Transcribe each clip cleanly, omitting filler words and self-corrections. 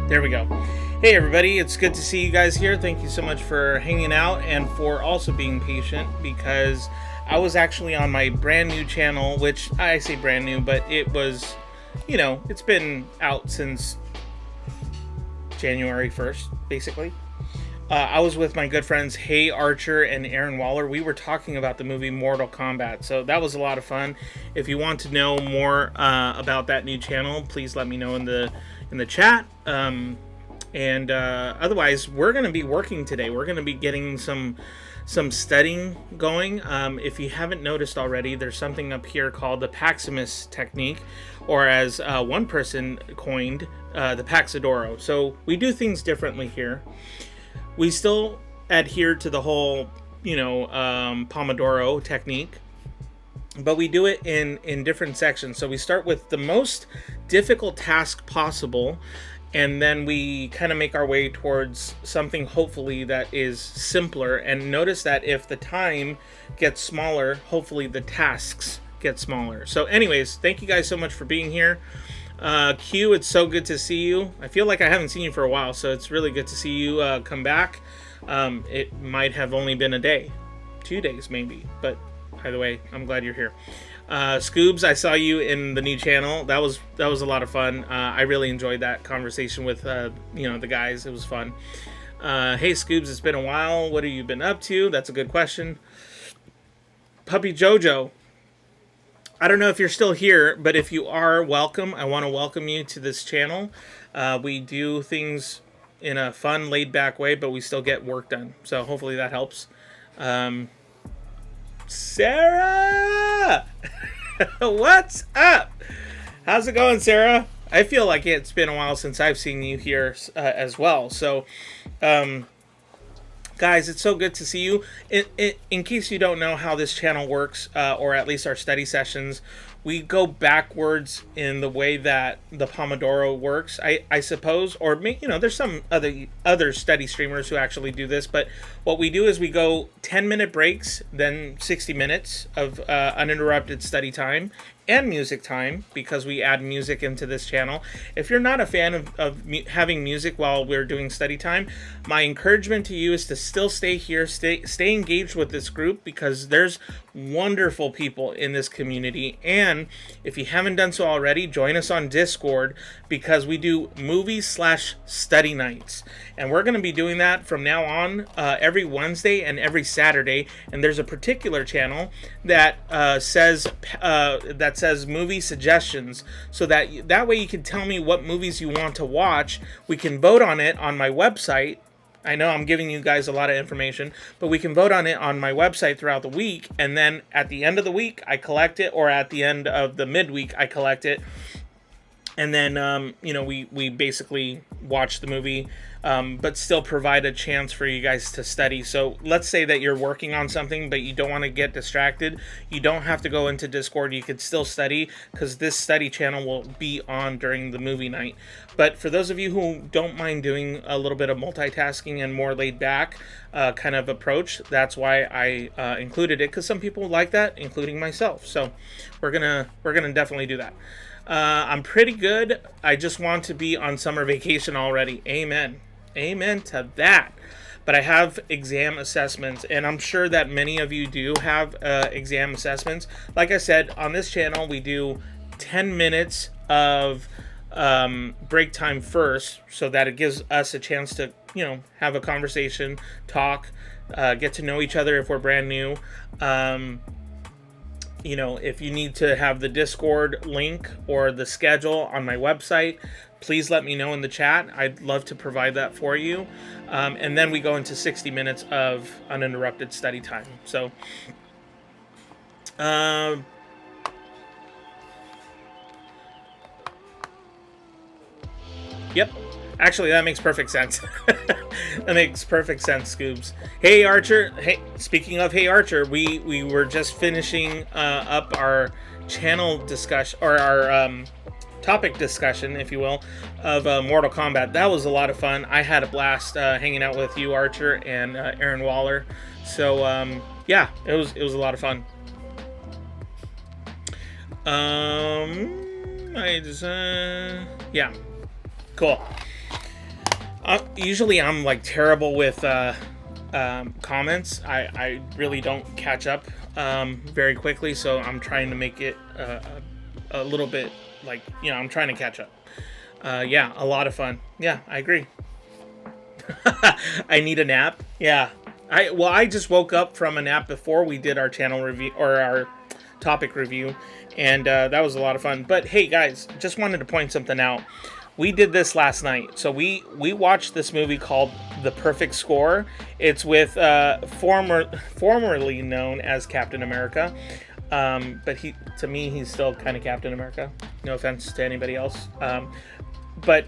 There we go. Hey everybody, it's good to see you guys here. Thank you so much for hanging out and for also being patient, because I was actually on my brand new channel, which I say brand new, but it was, it's been out since January 1st, basically. I was with my good friends Hey Archer and Aaron Waller. We were talking about the movie Mortal Kombat, so that was a lot of fun. If you want to know more about that new channel, please let me know in the chat. Otherwise, we're going to be working today. We're going to be getting some studying going. If you haven't noticed already, there's something up here called the Paximus technique, or as one person coined, the Pomodoro. So we do things differently here. We still adhere to the whole, Pomodoro technique, but we do it in different sections. So we start with the most difficult task possible, and then we kind of make our way towards something hopefully that is simpler. And notice that if the time gets smaller, hopefully the tasks get smaller. So anyways, thank you guys so much for being here. Q, it's so good to see you. I feel like I haven't seen you for a while, so it's really good to see you come back. It might have only been a day, 2 days maybe, but either way, I'm glad you're here. Scoobs, I saw you in the new channel. That was a lot of fun. I really enjoyed that conversation with the guys. It was fun. Hey Scoobs, it's been a while. What have you been up to? That's a good question. Puppy Jojo, I don't know if you're still here, but if you are, welcome. I want to welcome you to this channel. We do things in a fun, laid-back way, but we still get work done. So hopefully that helps. Sarah! What's up? How's it going, Sarah? I feel like it's been a while since I've seen you here as well. So, guys, it's so good to see you. In case you don't know how this channel works, or at least our study sessions, we go backwards in the way that the Pomodoro works, I suppose. Or, there's some other study streamers who actually do this. But what we do is we go 10-minute breaks, then 60 minutes of uninterrupted study time and music time, because we add music into this channel. If you're not a fan of having music while we're doing study time, my encouragement to you is to still stay here, stay engaged with this group, because there's wonderful people in this community. And if you haven't done so already, join us on Discord, because we do movie/study nights, and we're going to be doing that from now on every Wednesday and every Saturday. And there's a particular channel that says movie suggestions, so that way you can tell me what movies you want to watch. We can vote on it on my website. I know I'm giving you guys a lot of information, but we can vote on it on my website throughout the week, and then at the end of the week I collect it, or at the end of the midweek I collect it, and then we basically watch the movie, but still provide a chance for you guys to study. So let's say that you're working on something, but you don't want to get distracted. You don't have to go into Discord. You could still study, because this study channel will be on during the movie night. But for those of you who don't mind doing a little bit of multitasking and more laid back kind of approach, that's why I included it, because some people like that, including myself. So we're gonna definitely do that. I'm pretty good. I just want to be on summer vacation already. Amen to that. But I have exam assessments, and I'm sure that many of you do have exam assessments. Like I said, on this channel we do 10 minutes of break time first, so that it gives us a chance to have a conversation, talk, get to know each other if we're brand new. If you need to have the Discord link or the schedule on my website, please let me know in the chat. I'd love to provide that for you. And then we go into 60 minutes of uninterrupted study time. So, yep. Actually, that makes perfect sense. That makes perfect sense, Scoobs. Hey, Archer. Hey, speaking of Hey, Archer, we were just finishing up our channel discussion, or our topic discussion, if you will, of Mortal Kombat. That was a lot of fun. I had a blast hanging out with you, Archer, and Aaron Waller. So, yeah, it was a lot of fun. Yeah, cool. Usually I'm like terrible with comments. I really don't catch up very quickly, so I'm trying to make it a little bit like, I'm trying to catch up. Yeah, a lot of fun. Yeah, I agree. I need a nap. Yeah. I just woke up from a nap before we did our channel review or our topic review, and that was a lot of fun. But hey, guys, just wanted to point something out. We did this last night. So we watched this movie called The Perfect Score. It's with formerly known as Captain America. But to me, he's still kind of Captain America. No offense to anybody else. But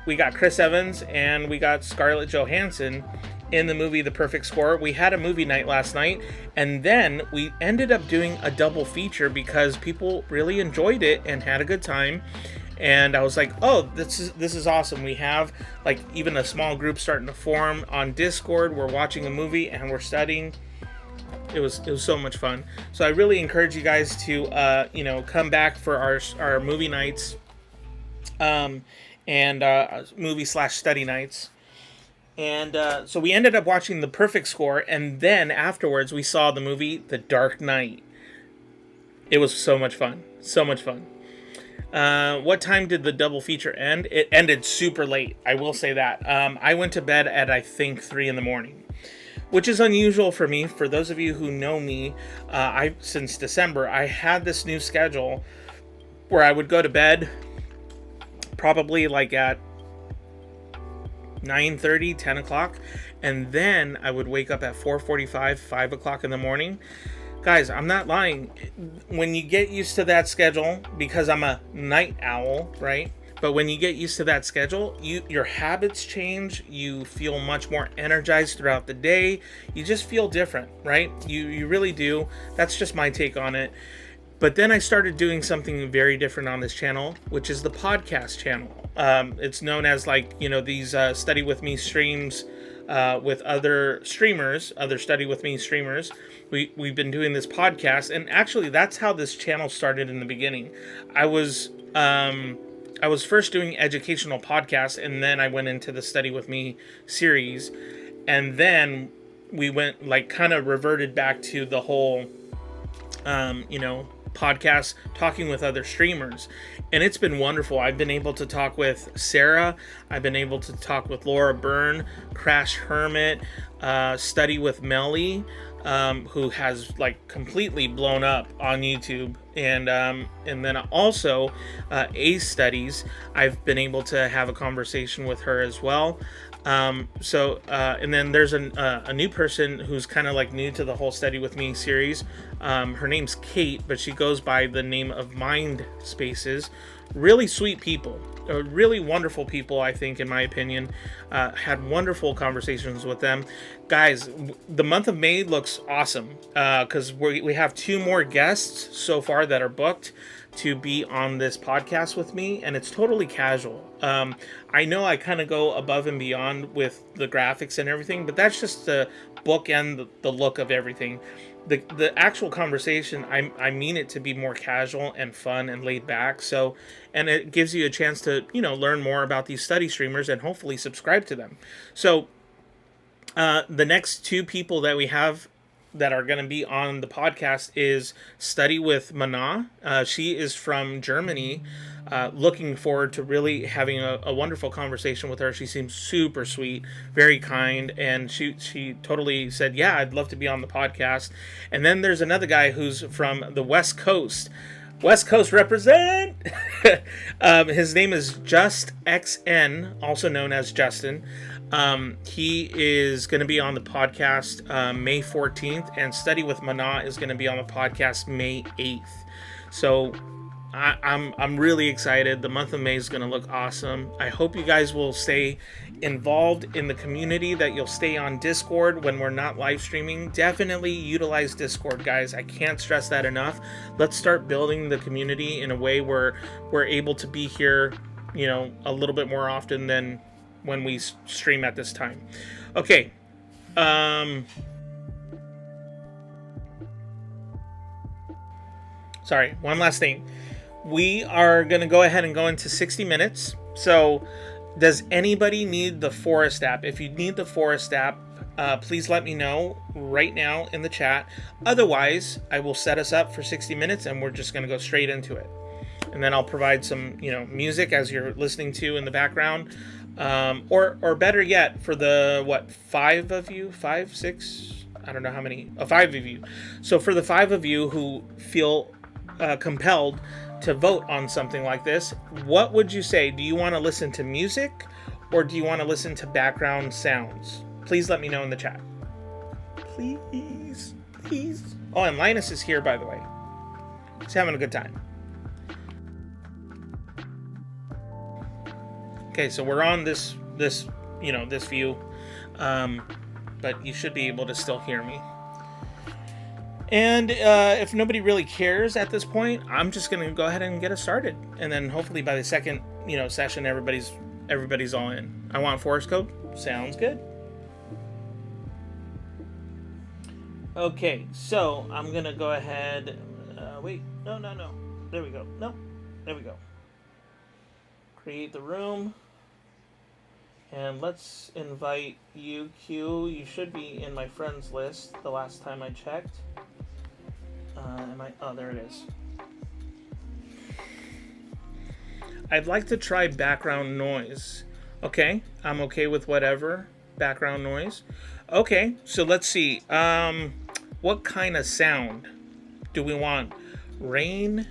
we got Chris Evans and we got Scarlett Johansson in the movie The Perfect Score. We had a movie night last night, and then we ended up doing a double feature because people really enjoyed it and had a good time. And I was like, oh, this is awesome. We have like even a small group starting to form on Discord. We're watching a movie and we're studying. It was so much fun. So I really encourage you guys to come back for our movie nights, and movie/study nights. And so we ended up watching The Perfect Score, and then afterwards we saw the movie The Dark Knight. It was so much fun. So much fun. What time did the double feature end? It ended super late. I will say that. I went to bed at, I think, 3 a.m, which is unusual for me. For those of you who know me, since December, I had this new schedule where I would go to bed probably like at 9:30, 10 o'clock, and then I would wake up at 4:45, 5 o'clock in the morning. Guys, I'm not lying. When you get used to that schedule, because I'm a night owl, right? But when you get used to that schedule, your habits change. You feel much more energized throughout the day. You just feel different, right? You really do. That's just my take on it. But then I started doing something very different on this channel, which is the podcast channel. It's known as these Study With Me streams with other streamers, other Study With Me streamers. We've been doing this podcast, and actually that's how this channel started in the beginning. I was first doing educational podcasts, and then I went into the Study With Me series, and then we went kind of reverted back to the whole podcast, talking with other streamers, and it's been wonderful. I've been able to talk with Sarah, I've been able to talk with Laura Byrne, Crash Hermit, Study with Melly, who has completely blown up on YouTube, and then also Ace Studies. I've been able to have a conversation with her as well. And then there's a new person who's kind of new to the whole Study With Me series. Her name's Kate, but she goes by the name of Mind Spaces. Really sweet people, really wonderful people, I think, in my opinion. Had wonderful conversations with them. Guys, the month of May looks awesome because we have 2 more guests so far that are booked to be on this podcast with me, and it's totally casual. I know I kind of go above and beyond with the graphics and everything, but that's just to bookend the look of everything. The actual conversation, I mean it to be more casual and fun and laid back. So, and it gives you a chance to learn more about these study streamers and hopefully subscribe to them. So, the next 2 people that we have that are going to be on the podcast is Study with Mana. She is from Germany. Looking forward to really having a wonderful conversation with her. She seems super sweet, very kind, and she totally said, yeah, I'd love to be on the podcast. And then there's another guy who's from the West Coast. West Coast represent! His name is Just XN, also known as Justin. He is going to be on the podcast May 14th, and Study with Mana is going to be on the podcast May 8th. So I'm really excited. The month of May is going to look awesome. I hope you guys will stay involved in the community, that you'll stay on Discord when we're not live streaming. Definitely utilize Discord, guys. I can't stress that enough. Let's start building the community in a way where we're able to be here, a little bit more often than when we stream at this time. Okay. Sorry, one last thing. We are going to go ahead and go into 60 minutes. So Does anybody need the Forest app? If you need the Forest app, please let me know right now in the chat. Otherwise, I will set us up for 60 minutes and we're just going to go straight into it. And then I'll provide some, music as you're listening to in the background. Or better yet, for the, 5 of you? 5, 6? I don't know how many. 5 of you. So for the 5 of you who feel compelled to vote on something like this, what would you say? Do you want to listen to music or do you want to listen to background sounds? Please let me know in the chat. Please. Oh, and Linus is here, by the way. He's having a good time. Okay, so we're on this view, but you should be able to still hear me. And if nobody really cares at this point, I'm just gonna go ahead and get us started, and then hopefully by the second session, everybody's all in. I want forest code. Sounds good. Okay, so I'm gonna go ahead. Wait, no. There we go. No, there we go. Create the room. And let's invite you, Q. You should be in my friends list the last time I checked. Oh, there it is. I'd like to try background noise. Okay, I'm okay with whatever background noise. Okay, so let's see. What kind of sound do we want? Rain,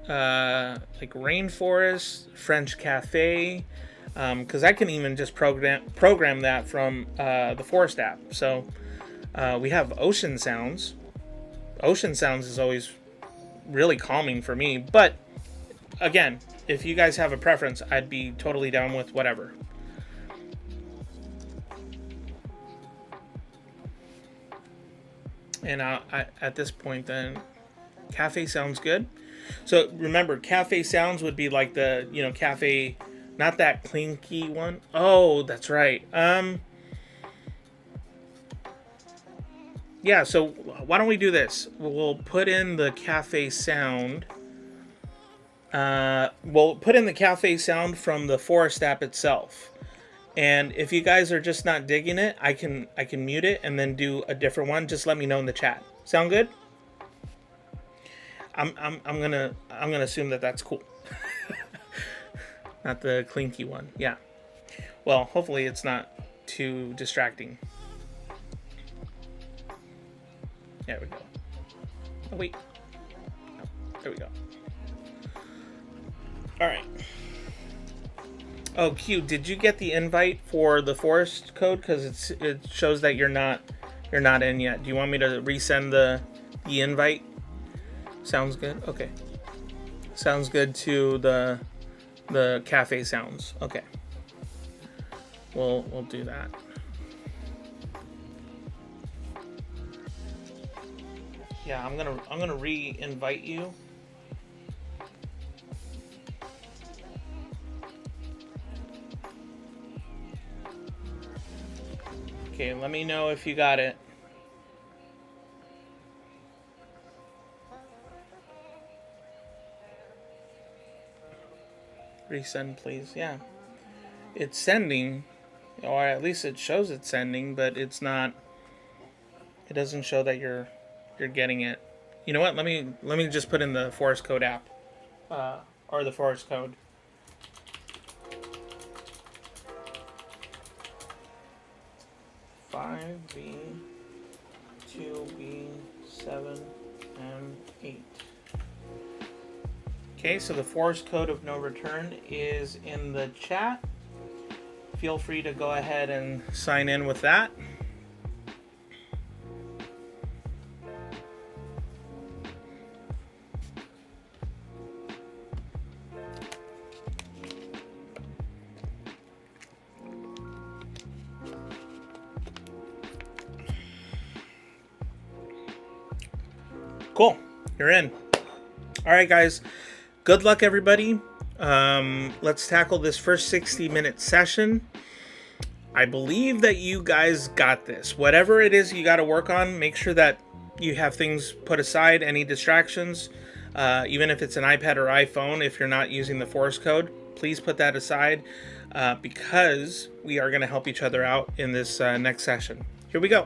like rainforest, French cafe, because I can even just program that from the Forest app. So we have ocean sounds. Ocean sounds is always really calming for me, but again, if you guys have a preference, I'd be totally down with whatever. And at this point then, cafe sounds good. So remember, cafe sounds would be like the, cafe, not that clinky one. Oh, that's right. Yeah, so why don't we do this? We'll put in the cafe sound. We'll put in the cafe sound from the Forest app itself. And if you guys are just not digging it, I can mute it and then do a different one. Just let me know in the chat. Sound good? I'm gonna assume that that's cool. Not the clinky one. Yeah. Well, hopefully it's not too distracting. There we go. Oh wait. Oh, there we go. All right. Oh, Q, did you get the invite for the forest code? Because it shows that you're not in yet. Do you want me to resend the invite? Sounds good. Okay. Sounds good to the cafe sounds. Okay. We'll do that. Yeah, I'm gonna re-invite you. Okay, let me know if you got it. Resend, please. Yeah. It's sending, or at least it shows it's sending, but it's not. It doesn't show that you're getting it. You know what? Let me just put in the Forest Code app, or the Forest Code. Five B, 2B, 7, and 8. Okay, so the Forest Code of No Return is in the chat. Feel free to go ahead and sign in with that. Cool, you're in. All right, guys. Good luck, everybody. Let's tackle this first 60-minute session. I believe that you guys got this. Whatever it is you got to work on, make sure that you have things put aside, any distractions, even if it's an iPad or iPhone, if you're not using the Forest Code. please put that aside because we are going to help each other out in this next session. Here we go.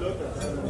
Look.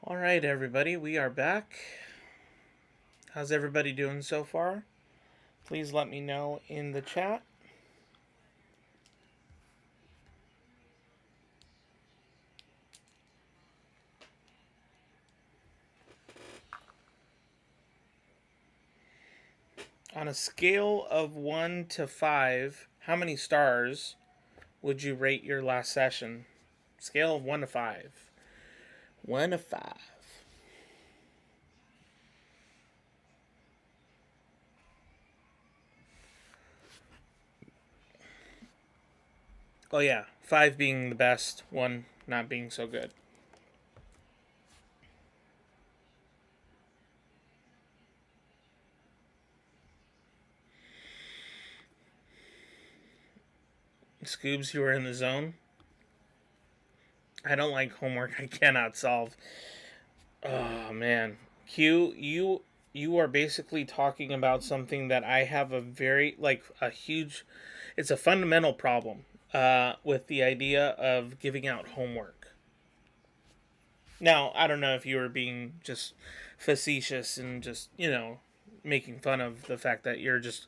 All right, everybody, we are back. How's everybody doing so far? Please let me know in the chat. On a scale of 1 to 5, how many stars would you rate your last session? Scale of 1 to 5. 1 to 5. Oh, yeah. 5 being the best, 1 not being so good. Scoobs, you were in the zone. I don't like homework I cannot solve. Oh, man. Q, you are basically talking about something that I have a very, like, a huge, it's a fundamental problem with the idea of giving out homework. Now, I don't know if you were being just facetious and just, making fun of the fact that you're just,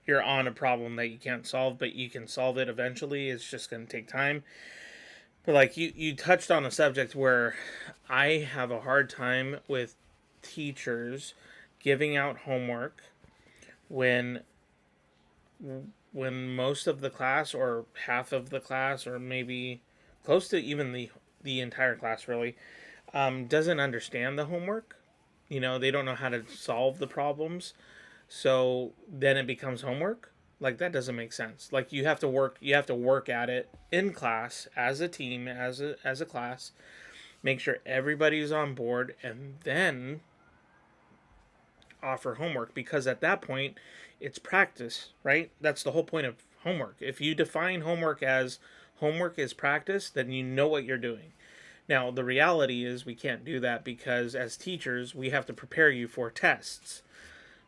you're on a problem that you can't solve, but you can solve it eventually. It's just going to take time. But, like, you touched on a subject where I have a hard time with teachers giving out homework when most of the class or half of the class or maybe close to even the entire class really doesn't understand the homework. They don't know how to solve the problems, so then it becomes homework. Like, that doesn't make sense. Like, you have to work at it in class as a team, as a class, make sure everybody's on board, and then offer homework, because at that point it's practice, right? That's the whole point of homework. If you define homework as homework is practice, then you know what you're doing. Now, the reality is we can't do that because as teachers, we have to prepare you for tests,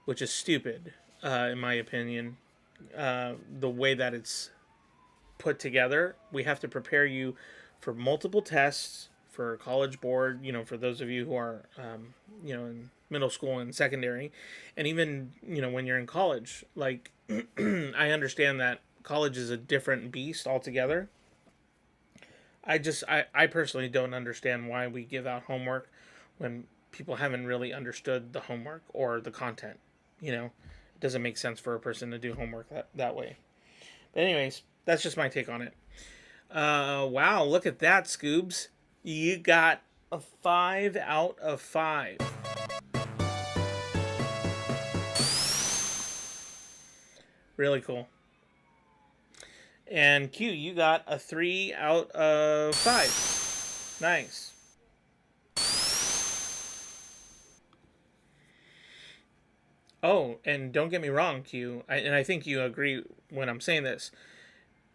which is stupid, in my opinion. The way that it's put together, we have to prepare you for multiple tests, for college board, for those of you who are, in middle school and secondary, and even, when you're in college. Like, I understand that college is a different beast altogether. I personally don't understand why we give out homework when people haven't really understood the homework or the content. It doesn't make sense for a person to do homework that way. But anyways, that's just my take on it. Wow, look at that, Scoobs. You got a 5 out of 5. Really cool. And Q, you got a 3 out of 5. Nice. Oh, and don't get me wrong, Q, and I think you agree when I'm saying this.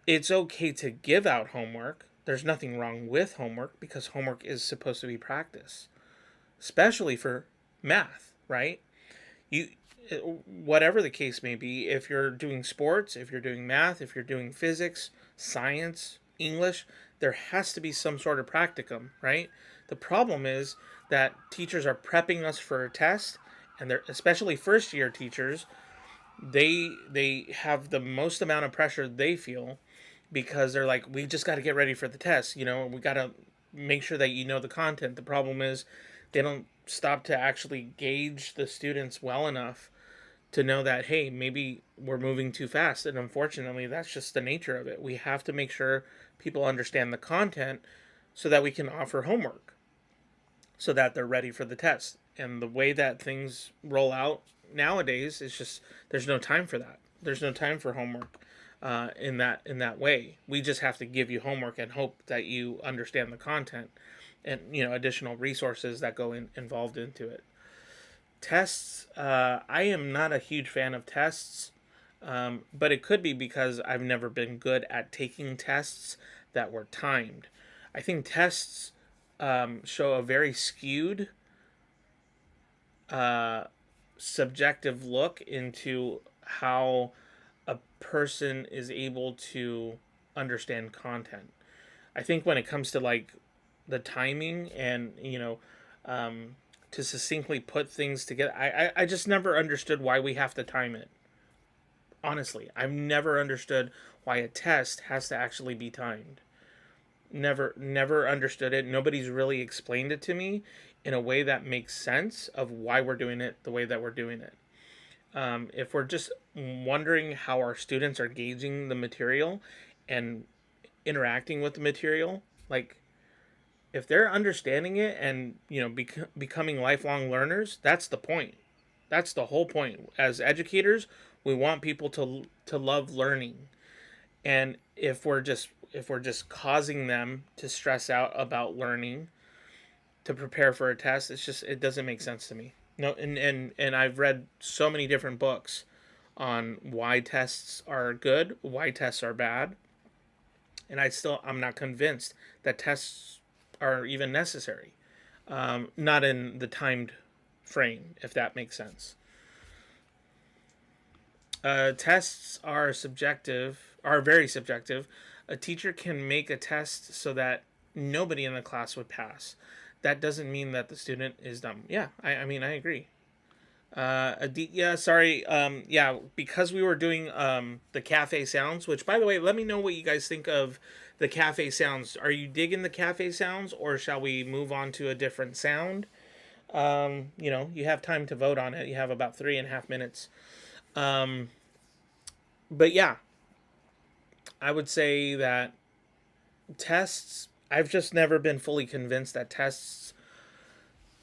It's okay to give out homework. There's nothing wrong with homework because homework is supposed to be practice, especially for math, right? You, whatever the case may be, if you're doing sports, if you're doing math, if you're doing physics, science, English, there has to be some sort of practicum, right? The problem is that teachers are prepping us for a test, and they're especially first year teachers. They have the most amount of pressure they feel because they're like, we just got to get ready for the test. We got to make sure that you know the content. The problem is they don't stop to actually gauge the students well enough to know that, hey, maybe we're moving too fast. And unfortunately, that's just the nature of it. We have to make sure people understand the content so that we can offer homework so that they're ready for the test. And the way that things roll out nowadays is just, there's no time for that. There's no time for homework. In that way, we just have to give you homework and hope that you understand the content, and additional resources that go involved into it. Tests, I am not a huge fan of tests, but it could be because I've never been good at taking tests that were timed. I think tests show a very skewed subjective look into how a person is able to understand content. I think when it comes to like the timing and to succinctly put things together, I just never understood why we have to time it. Honestly, I've never understood why a test has to actually be timed. Never understood it. Nobody's really explained it to me in a way that makes sense of why we're doing it the way that we're doing it. If we're just wondering how our students are gauging the material and interacting with the material, like if they're understanding it and becoming lifelong learners, that's the point. That's the whole point. As educators, we want people to love learning, and if we're just causing them to stress out about learning to prepare for a test, it doesn't make sense to me. No, and I've read so many different books on why tests are good, why tests are bad, and I'm not convinced that tests are even necessary. Not in the timed frame, if that makes sense. Tests are very subjective. A teacher can make a test so that nobody in the class would pass. That doesn't mean that the student is dumb. Yeah, I mean, I agree. Sorry. Because we were doing the cafe sounds, which, by the way, let me know what you guys think of the cafe sounds. Are you digging the cafe sounds, or shall we move on to a different sound? You have time to vote on it. You have about 3.5 minutes. But yeah, I would say that tests, I've just never been fully convinced that tests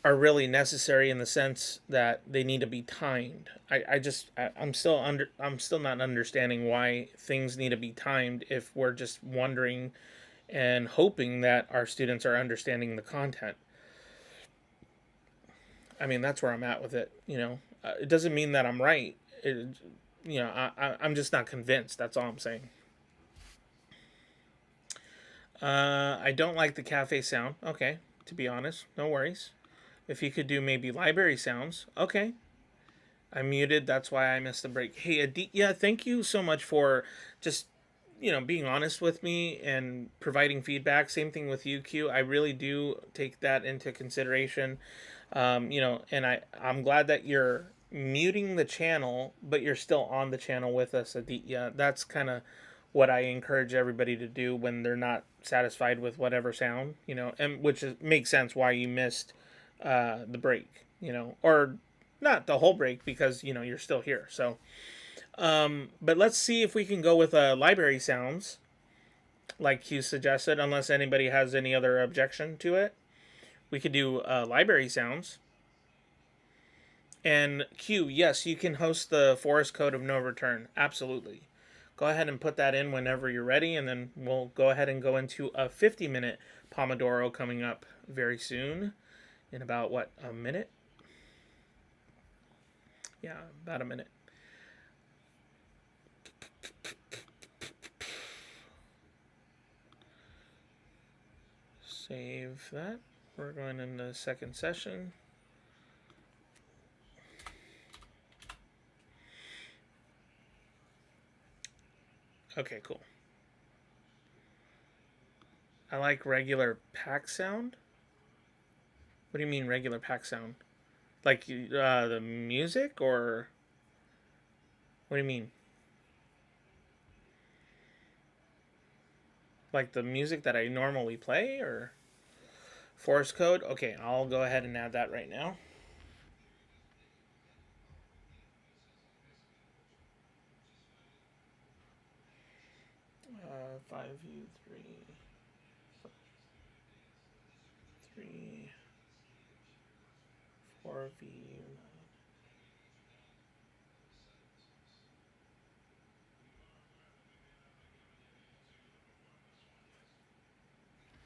are really necessary in the sense that they need to be timed. I'm still not understanding why things need to be timed if we're just wondering and hoping that our students are understanding the content. I mean, that's where I'm at with it. It doesn't mean that I'm right. I'm just not convinced. That's all I'm saying. I don't like the cafe sound. Okay, to be honest, no worries. If you could do maybe library sounds, okay. I'm muted. That's why I missed the break. Hey, Aditya, thank you so much for just being honest with me and providing feedback. Same thing with you, Q. I really do take that into consideration. And I'm glad that you're muting the channel, but you're still on the channel with us. Yeah, that's kind of what I encourage everybody to do when they're not satisfied with whatever sound, and makes sense why you missed the break, or not the whole break because you're still here. So, but let's see if we can go with library sounds, like you suggested. Unless anybody has any other objection to it, we could do library sounds. And Q, yes, you can host the forest code of no return. Absolutely. Go ahead and put that in whenever you're ready, and then we'll go ahead and go into a 50-minute Pomodoro coming up very soon. In about, what, a minute? Yeah, about a minute. Save that. We're going into the second session. Okay, cool. I like regular pack sound. What do you mean regular pack sound? Like the music, or what do you mean? Like the music that I normally play, or forest code? Okay, I'll go ahead and add that right now. 5u3 3 4v.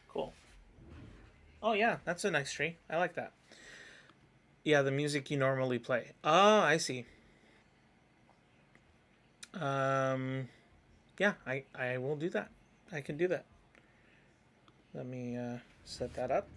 Cool. Oh yeah, that's a nice tree. I like that. Yeah, the music you normally play. Oh, I see. Um, yeah, I will do that. I can do that. Let me set that up.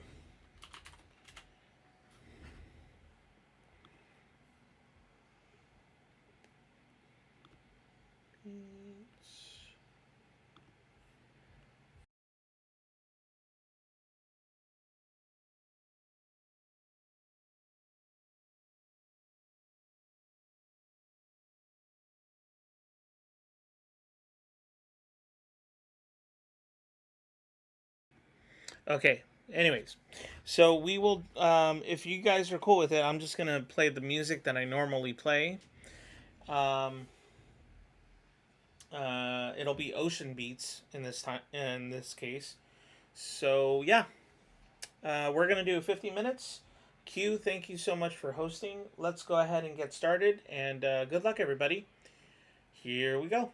Okay. Anyways, so we will. If you guys are cool with it, I'm just gonna play the music that I normally play. Um, it'll be ocean beats in this time. In this case, so yeah, we're gonna do 50 minutes. Q, thank you so much for hosting. Let's go ahead and get started. And good luck, everybody. Here we go.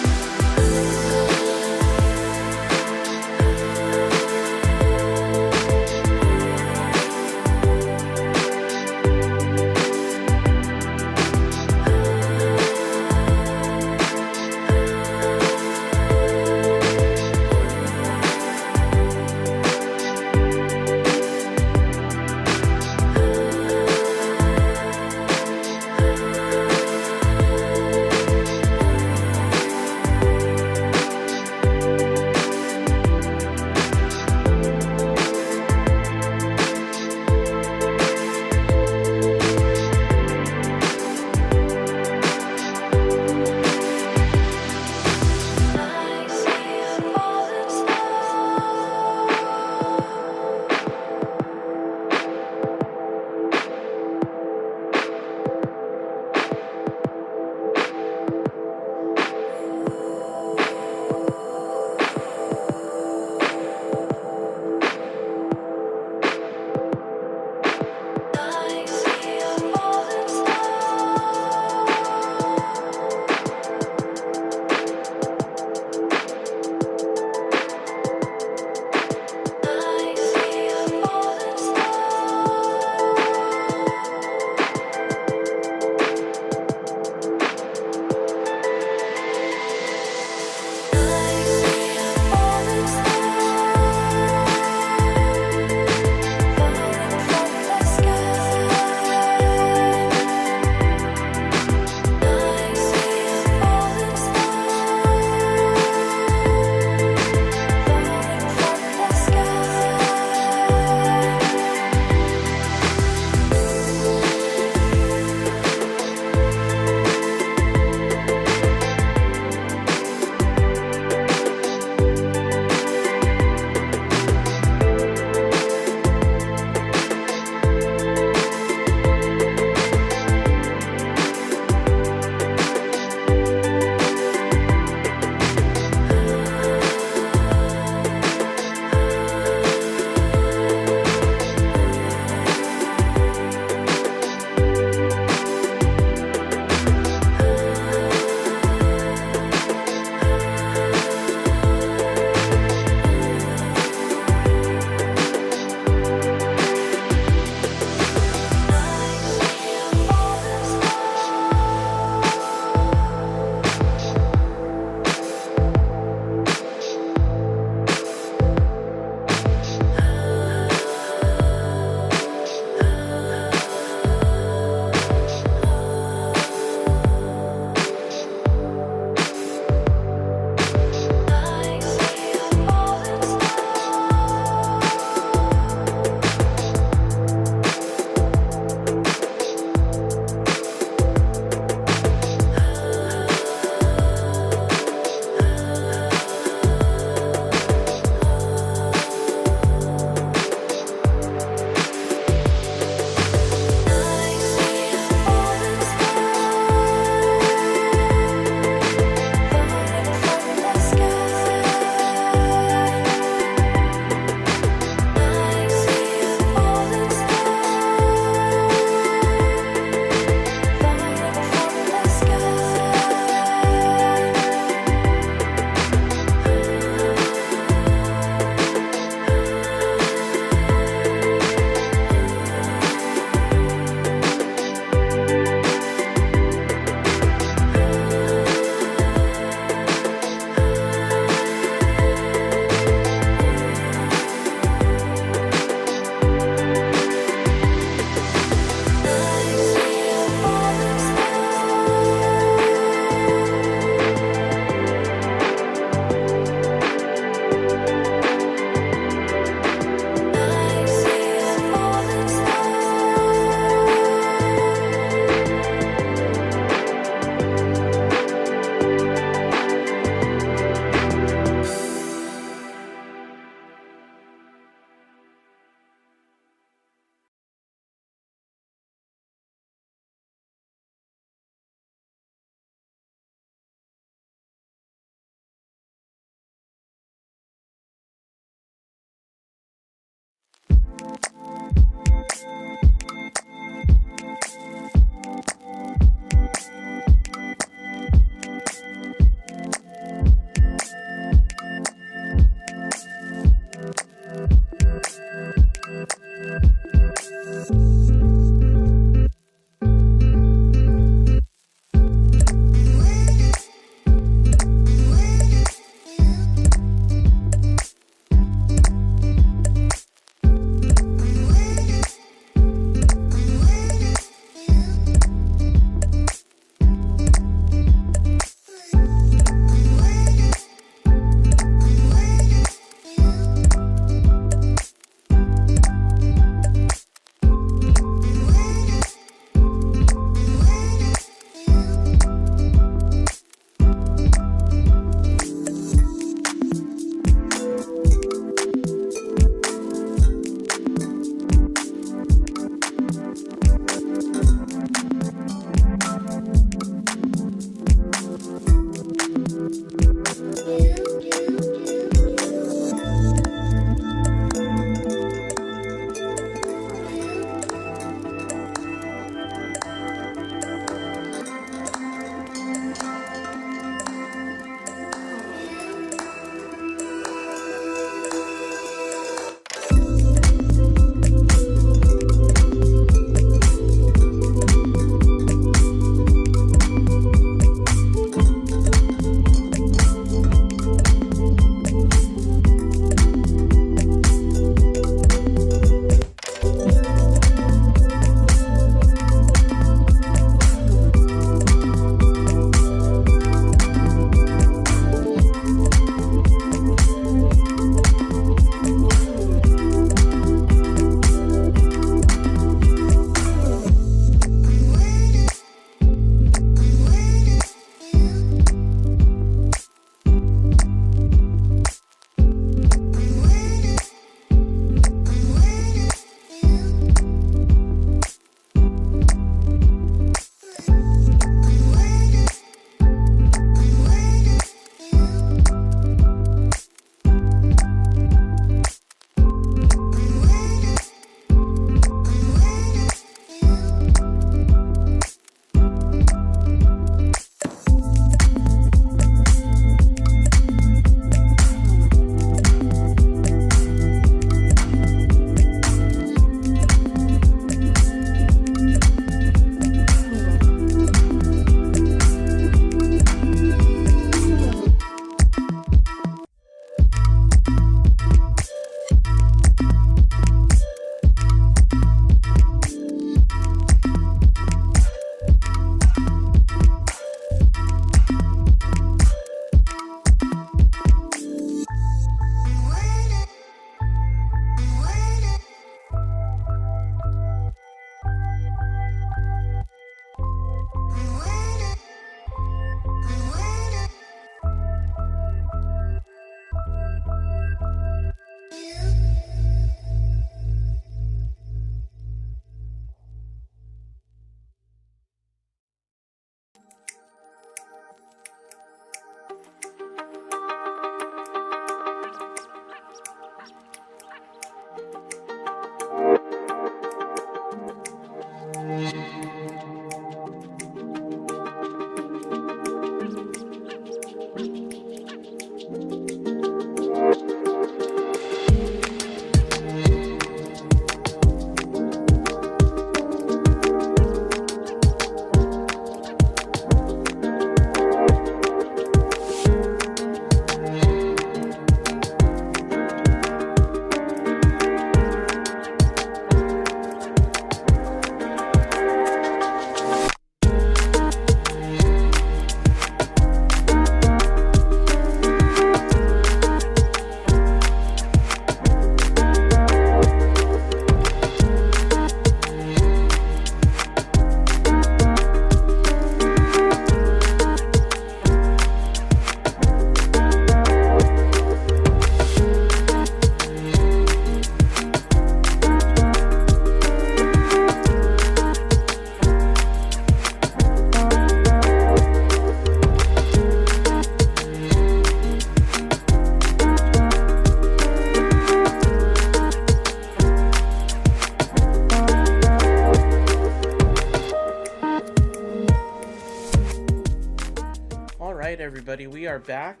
All right, everybody, we are back,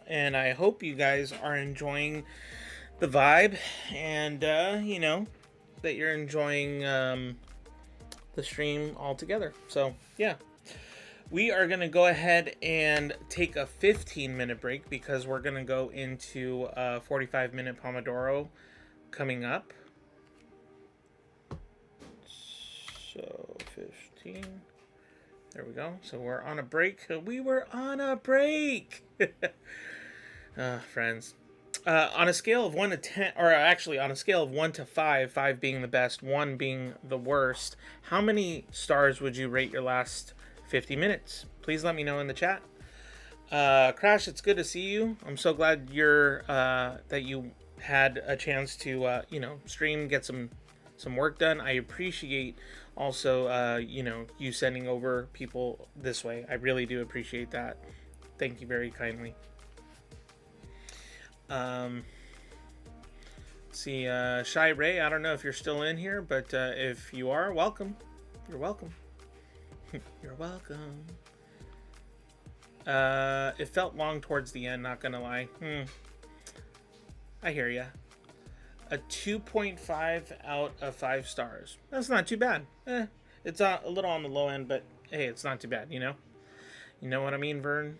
and I hope you guys are enjoying the vibe, and that you're enjoying the stream altogether. So yeah, we are gonna go ahead and take a 15-minute break because we're gonna go into a 45-minute Pomodoro coming up. So 15. There we go. So we're on a break. We were on a break. Friends. On a scale of 1 to 10, or actually on a scale of 1 to 5, 5 being the best, 1 being the worst, how many stars would you rate your last 50 minutes? Please let me know in the chat. Crash, it's good to see you. I'm so glad that you had a chance to stream, get some work done. I appreciate also you sending over people this way. I really do appreciate that. Thank you very kindly. See, Shy Ray, I don't know if you're still in here, but if you are, welcome. You're welcome. You're welcome. It felt long towards the end, not gonna lie. I hear ya. A 2.5 out of 5 stars. That's not too bad. It's a little on the low end, but hey, it's not too bad, you know? You know what I mean, Vern?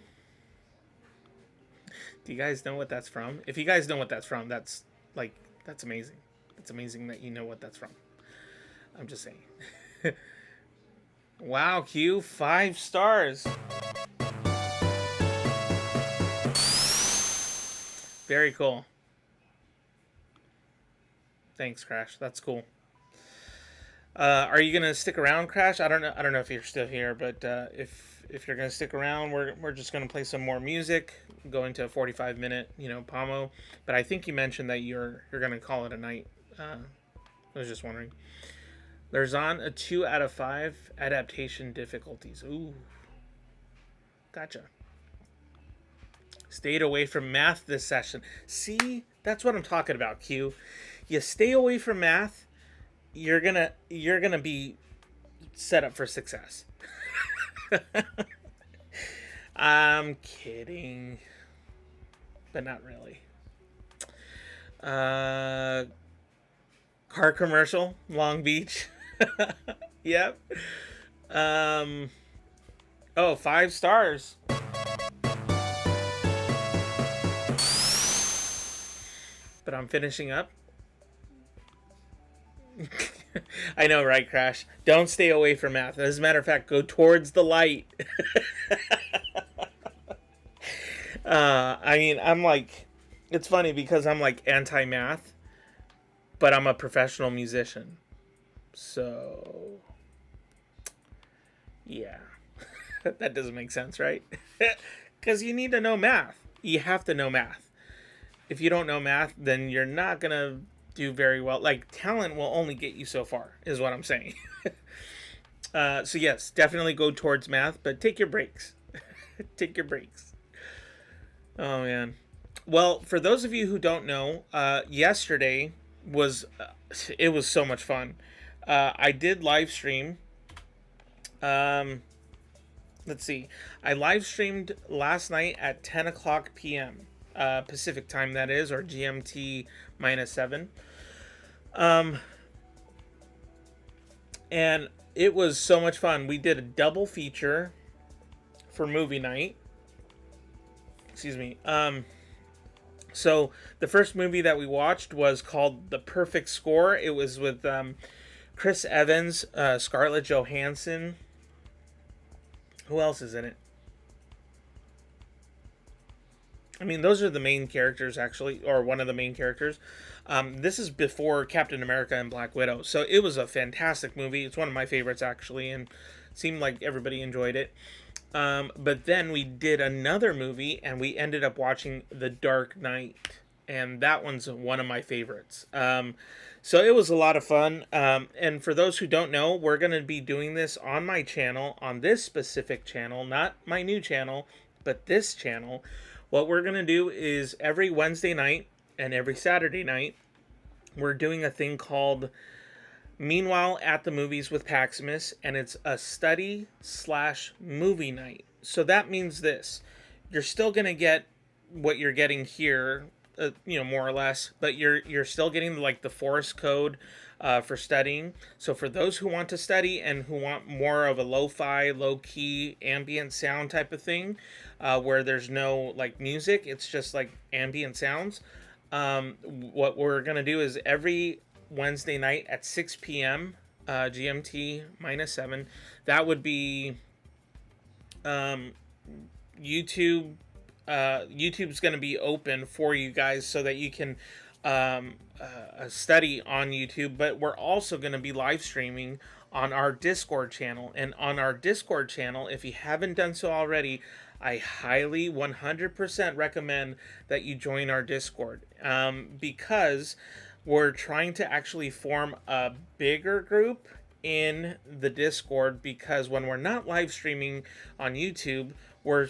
Do you guys know what that's from? If you guys know what that's from, that's amazing. It's amazing that you know what that's from. I'm just saying. Wow, Q, 5 stars. Very cool. Thanks, Crash. That's cool. Are you gonna stick around, Crash? I don't know if you're still here, but if you're gonna stick around, we're just gonna play some more music, go into a 45-minute Pomo. But I think you mentioned that you're gonna call it a night. I was just wondering. There's on a 2 out of 5 adaptation difficulties. Ooh, gotcha. Stayed away from math this session. See, that's what I'm talking about, Q. You stay away from math, you're gonna be set up for success. I'm kidding, but not really. Car commercial, Long Beach. Yep. 5 stars. But I'm finishing up. I know, right, Crash? Don't stay away from math. As a matter of fact, go towards the light. It's funny because I'm like anti-math, but I'm a professional musician. So, yeah. That doesn't make sense, right? Because you need to know math. You have to know math. If you don't know math, then you're not going to do very well. Like, talent will only get you so far, is what I'm saying. So yes, definitely go towards math, but take your breaks. Take your breaks. Oh, man. Well, for those of you who don't know, yesterday was so much fun. I did live stream. Let's see. I live streamed last night at 10 o'clock p.m. Pacific time, that is, or GMT -7. And it was so much fun. We did a double feature for movie night. Excuse me. So the first movie that we watched was called The Perfect Score. It was with Chris Evans, Scarlett Johansson. Who else is in it? I mean, those are the main characters, actually, or one of the main characters. This is before Captain America and Black Widow, so it was a fantastic movie. It's one of my favorites, actually, and seemed like everybody enjoyed it. But then we did another movie, and we ended up watching The Dark Knight, and that one's one of my favorites. So it was a lot of fun, and for those who don't know, we're going to be doing this on my channel, on this specific channel, not my new channel, but this channel. What we're going to do is every Wednesday night and every Saturday night, we're doing a thing called Meanwhile at the Movies with Paximus, and it's a study/movie night. So that means this: you're still gonna get what you're getting here, more or less, but you're still getting like the forest code for studying. So for those who want to study and who want more of a lo-fi, low-key, ambient sound type of thing, where there's no like music, it's just like ambient sounds. What we're gonna do is every Wednesday night at 6 p.m. GMT -7. That would be YouTube. YouTube's going to be open for you guys so that you can study on YouTube, but we're also going to be live streaming on our Discord channel. And on our Discord channel, if you haven't done so already, I highly 100% recommend that you join our Discord, because we're trying to actually form a bigger group in the Discord, because when we're not live streaming on YouTube, we're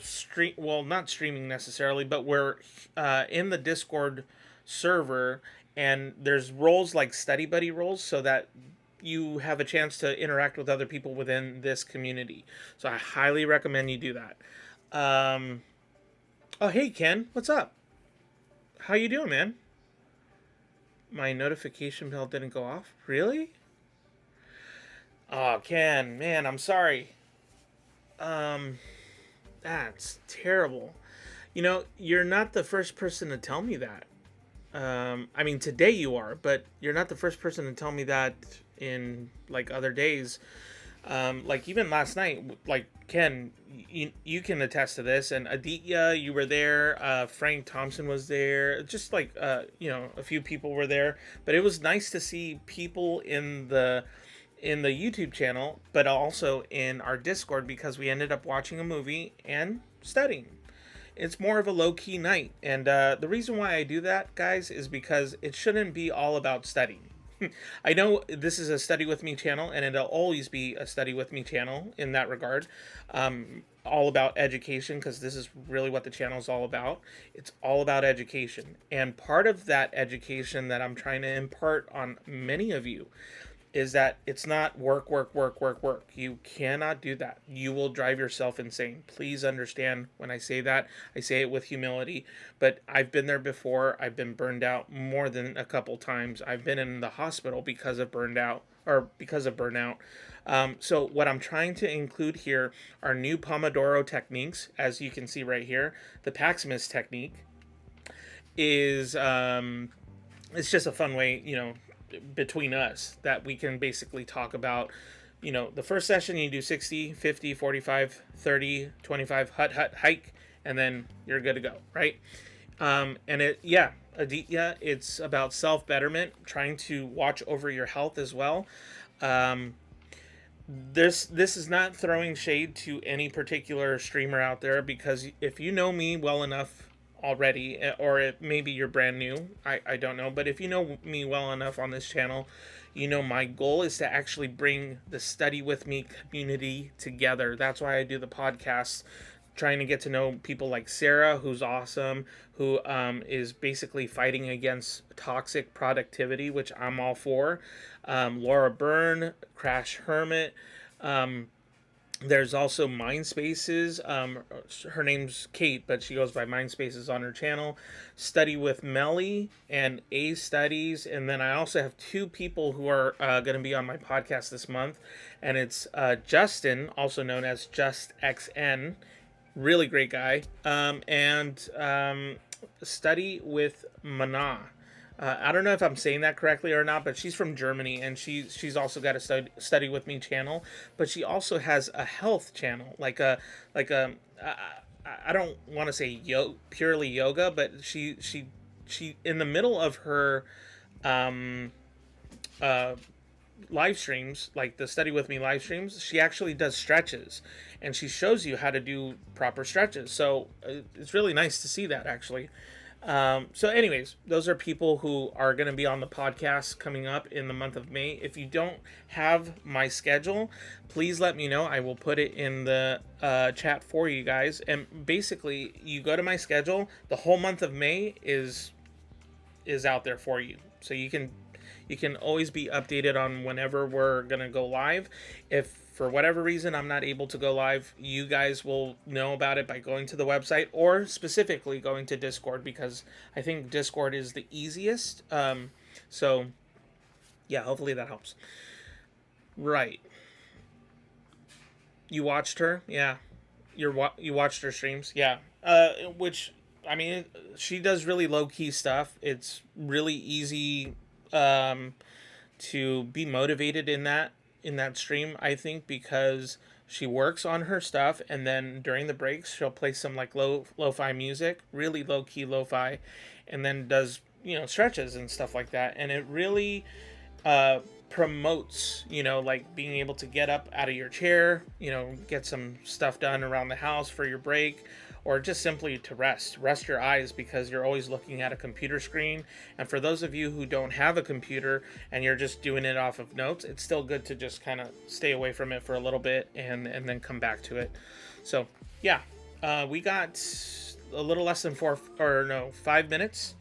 not streaming necessarily, but we're in the Discord server, and there's roles like study buddy roles so that you have a chance to interact with other people within this community. So I highly recommend you do that. Oh, hey Ken, what's up? How you doing, man? My notification bell didn't go off? Really? Oh, Ken, man, I'm sorry. That's terrible. You're not the first person to tell me that. I mean, today you are, but you're not the first person to tell me that in like other days. Like even last night, like Ken, you can attest to this, and Aditya, you were there. Frank Thompson was there. Just like a few people were there, but it was nice to see people in the YouTube channel, but also in our Discord, because we ended up watching a movie and studying. It's more of a low-key night, and the reason why I do that, guys, is because it shouldn't be all about studying. I know this is a Study With Me channel, and it'll always be a Study With Me channel in that regard. All about education, because this is really what the channel is all about. It's all about education. And part of that education that I'm trying to impart on many of you is that it's not work, work, work, work, work. You cannot do that. You will drive yourself insane. Please understand when I say that. I say it with humility, but I've been there before. I've been burned out more than a couple times. I've been in the hospital because of burnout. So what I'm trying to include here are new Pomodoro techniques, as you can see right here. The Paximus technique is it's just a fun way, between us, that we can basically talk about. The first session you do 60, 50, 45, 30, 25, hut, hike, and then you're good to go, right? Aditya, it's about self-betterment, trying to watch over your health as well. This is not throwing shade to any particular streamer out there, because if you know me well enough already, or maybe you're brand new, I don't know, but if you know me well enough on this channel, my goal is to actually bring the Study With Me community together. That's why I do the podcast, trying to get to know people like Sarah, who's awesome, who is basically fighting against toxic productivity, which I'm all for. Laura Byrne, Crash Hermit. There's also Mindspaces. Her name's Kate, but she goes by Mindspaces on her channel. Study with Melly and A Studies. And then I also have two people who are going to be on my podcast this month. And it's Justin, also known as JustXN. Really great guy. And Study with Mana. I don't know if I'm saying that correctly or not, but she's from Germany, and she's also got a study with me channel, but she also has a health channel, I don't want to say purely yoga, but she in the middle of her live streams, like the Study With Me live streams, she actually does stretches, and she shows you how to do proper stretches. So it's really nice to see that, actually. So anyways, those are people who are going to be on the podcast coming up in the month of May. If you don't have my schedule, please let me know. I will put it in the chat for you guys. And basically, you go to my schedule. The whole month of May is out there for you. So you can always be updated on whenever we're going to go live. If for whatever reason I'm not able to go live, you guys will know about it by going to the website or specifically going to Discord, because I think Discord is the easiest. So yeah, hopefully that helps. Right. You watched her? Yeah. You watched her streams? Yeah. Which, I mean, she does really low key stuff. It's really easy to be motivated in that stream, I think, because she works on her stuff, and then during the breaks she'll play some like lo-fi music, really low key lo-fi, and then does, stretches and stuff like that, and it really promotes, like being able to get up out of your chair, get some stuff done around the house for your break, or just simply to rest your eyes, because you're always looking at a computer screen. And for those of you who don't have a computer and you're just doing it off of notes, it's still good to just kind of stay away from it for a little bit and then come back to it. So yeah, we got a little less than 5 minutes.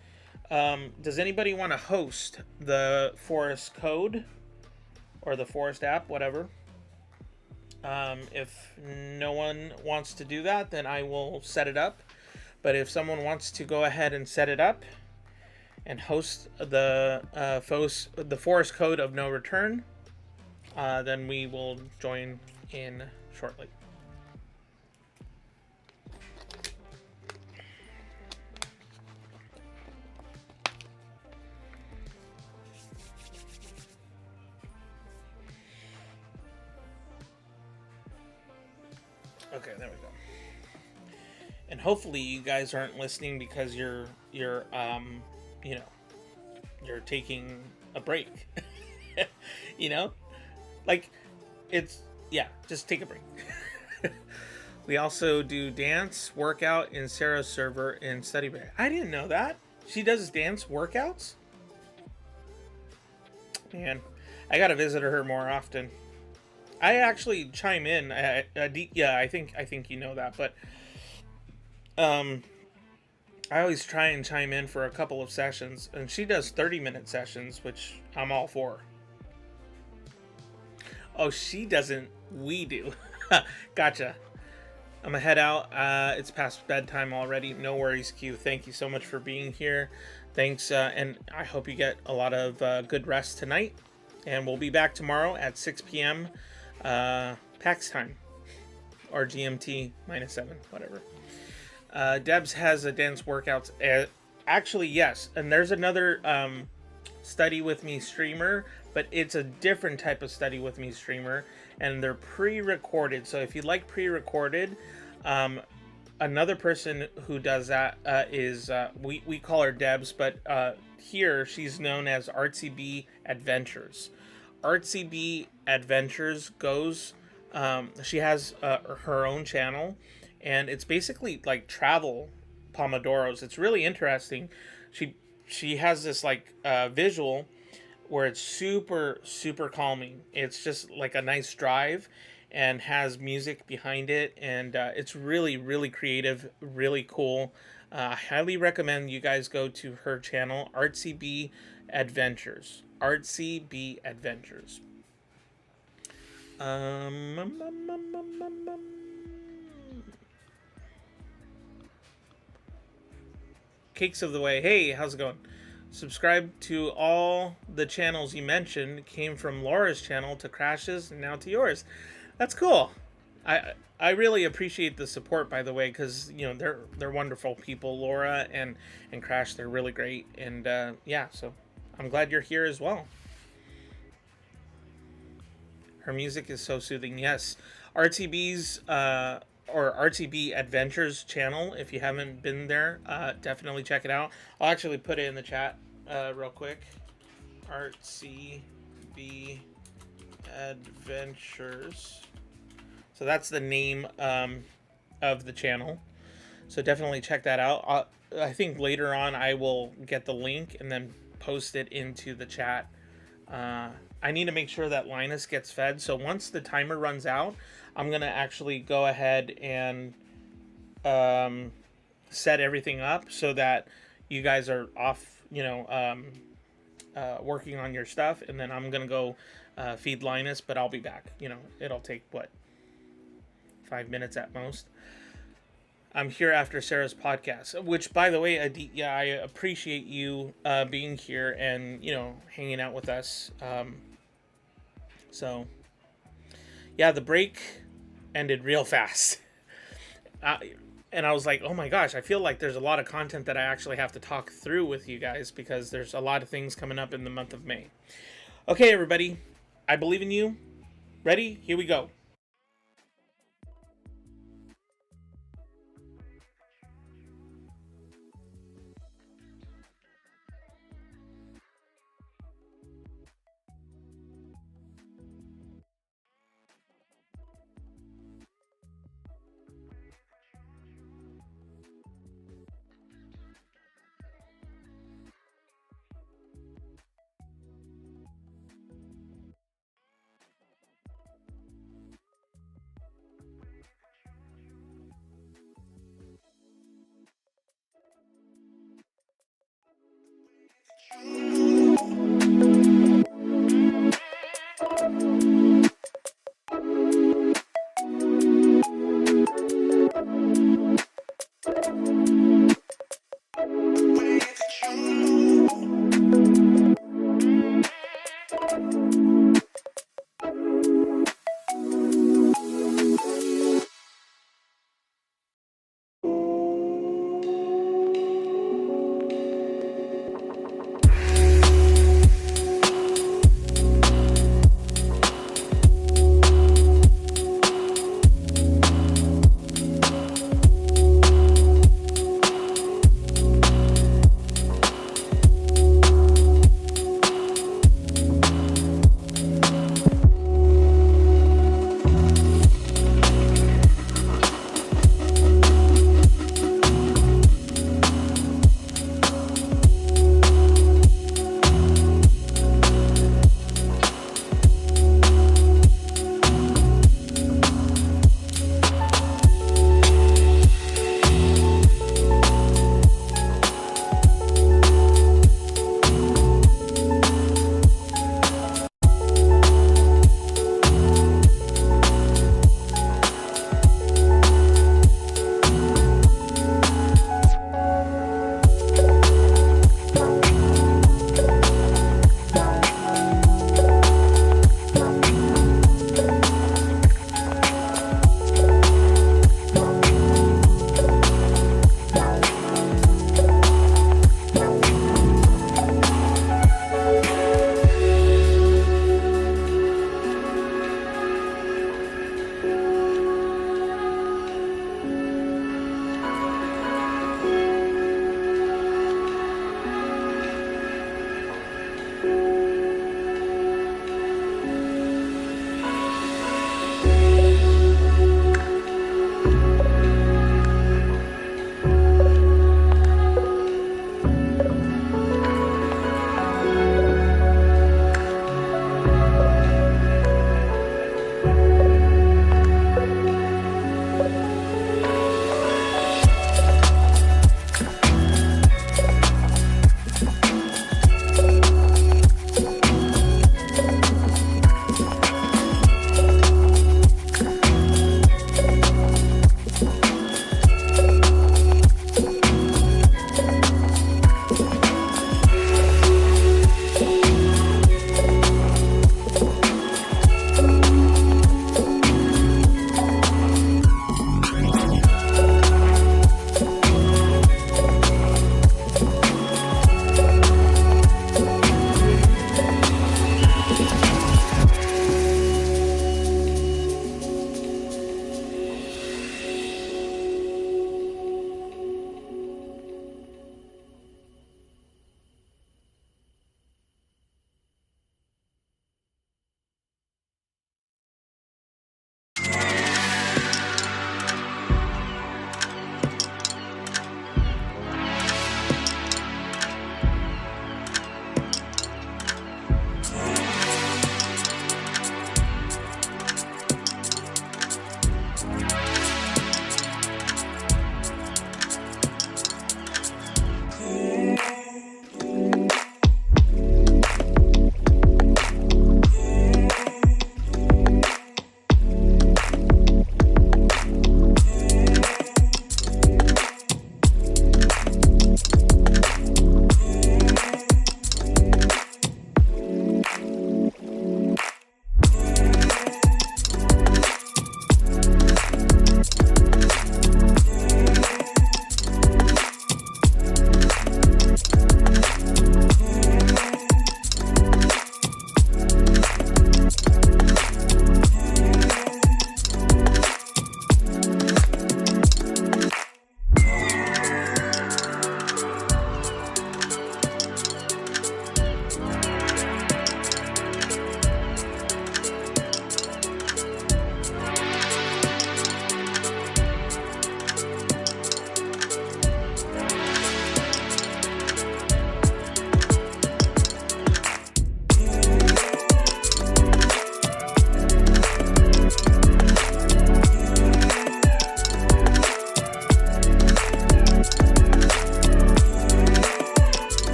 Does anybody want to host the Forest Code or the Forest app, whatever? If no one wants to do that, then I will set it up. But if someone wants to go ahead and set it up and host the Forest Code of No Return, then we will join in shortly. Okay, there we go. And hopefully you guys aren't listening because you're taking a break. Like, just take a break. We also do dance workout in Sarah's server in Study Bay. I didn't know that. She does dance workouts? Man, I gotta visit her more often. I actually chime in. I think you know that, but I always try and chime in for a couple of sessions, and she does 30-minute sessions, which I'm all for. Oh, she doesn't. We do. Gotcha. I'm gonna head out. It's past bedtime already. No worries, Q. Thank you so much for being here. Thanks, and I hope you get a lot of good rest tonight. And we'll be back tomorrow at 6 p.m. PAX time, or GMT -7, whatever. Debs has a dance workouts. Actually, yes, and there's another Study With Me streamer, but it's a different type of Study With Me streamer, and they're pre-recorded. So if you like pre-recorded, another person who does that is we call her Debs, but here she's known as Artsy B Adventures. Artsy B Adventures goes. She has her own channel, and it's basically like travel Pomodoros. It's really interesting. She has this like visual where it's super calming. It's just like a nice drive, and has music behind it, and it's really creative, really cool. I highly recommend you guys go to her channel, Artsy B Adventures. Artsy B Adventures. Cakes of the Way. Hey, how's it going? Subscribe to all the channels you mentioned. Came from Laura's channel to Crash's and now to yours. That's cool. I really appreciate the support, by the way, because they're wonderful people. Laura and Crash, they're really great, and yeah, so I'm glad you're here as well. Her music is so soothing. Yes, RTB's or RTB Adventures channel. If you haven't been there, definitely check it out. I'll actually put it in the chat real quick. RTB Adventures. So that's the name of the channel. So definitely check that out. I think later on I will get the link and then post it into the chat. I need to make sure that Linus gets fed. So once the timer runs out, I'm going to actually go ahead and set everything up so that you guys are off, working on your stuff. And then I'm going to go feed Linus, but I'll be back. It'll take, what, 5 minutes at most. I'm here after Sarah's podcast, which, by the way, Aditya, I appreciate you being here and, hanging out with us. So, yeah, the break ended real fast. And I was like, oh my gosh, I feel like there's a lot of content that I actually have to talk through with you guys because there's a lot of things coming up in the month of May. Okay, everybody, I believe in you. Ready? Here we go.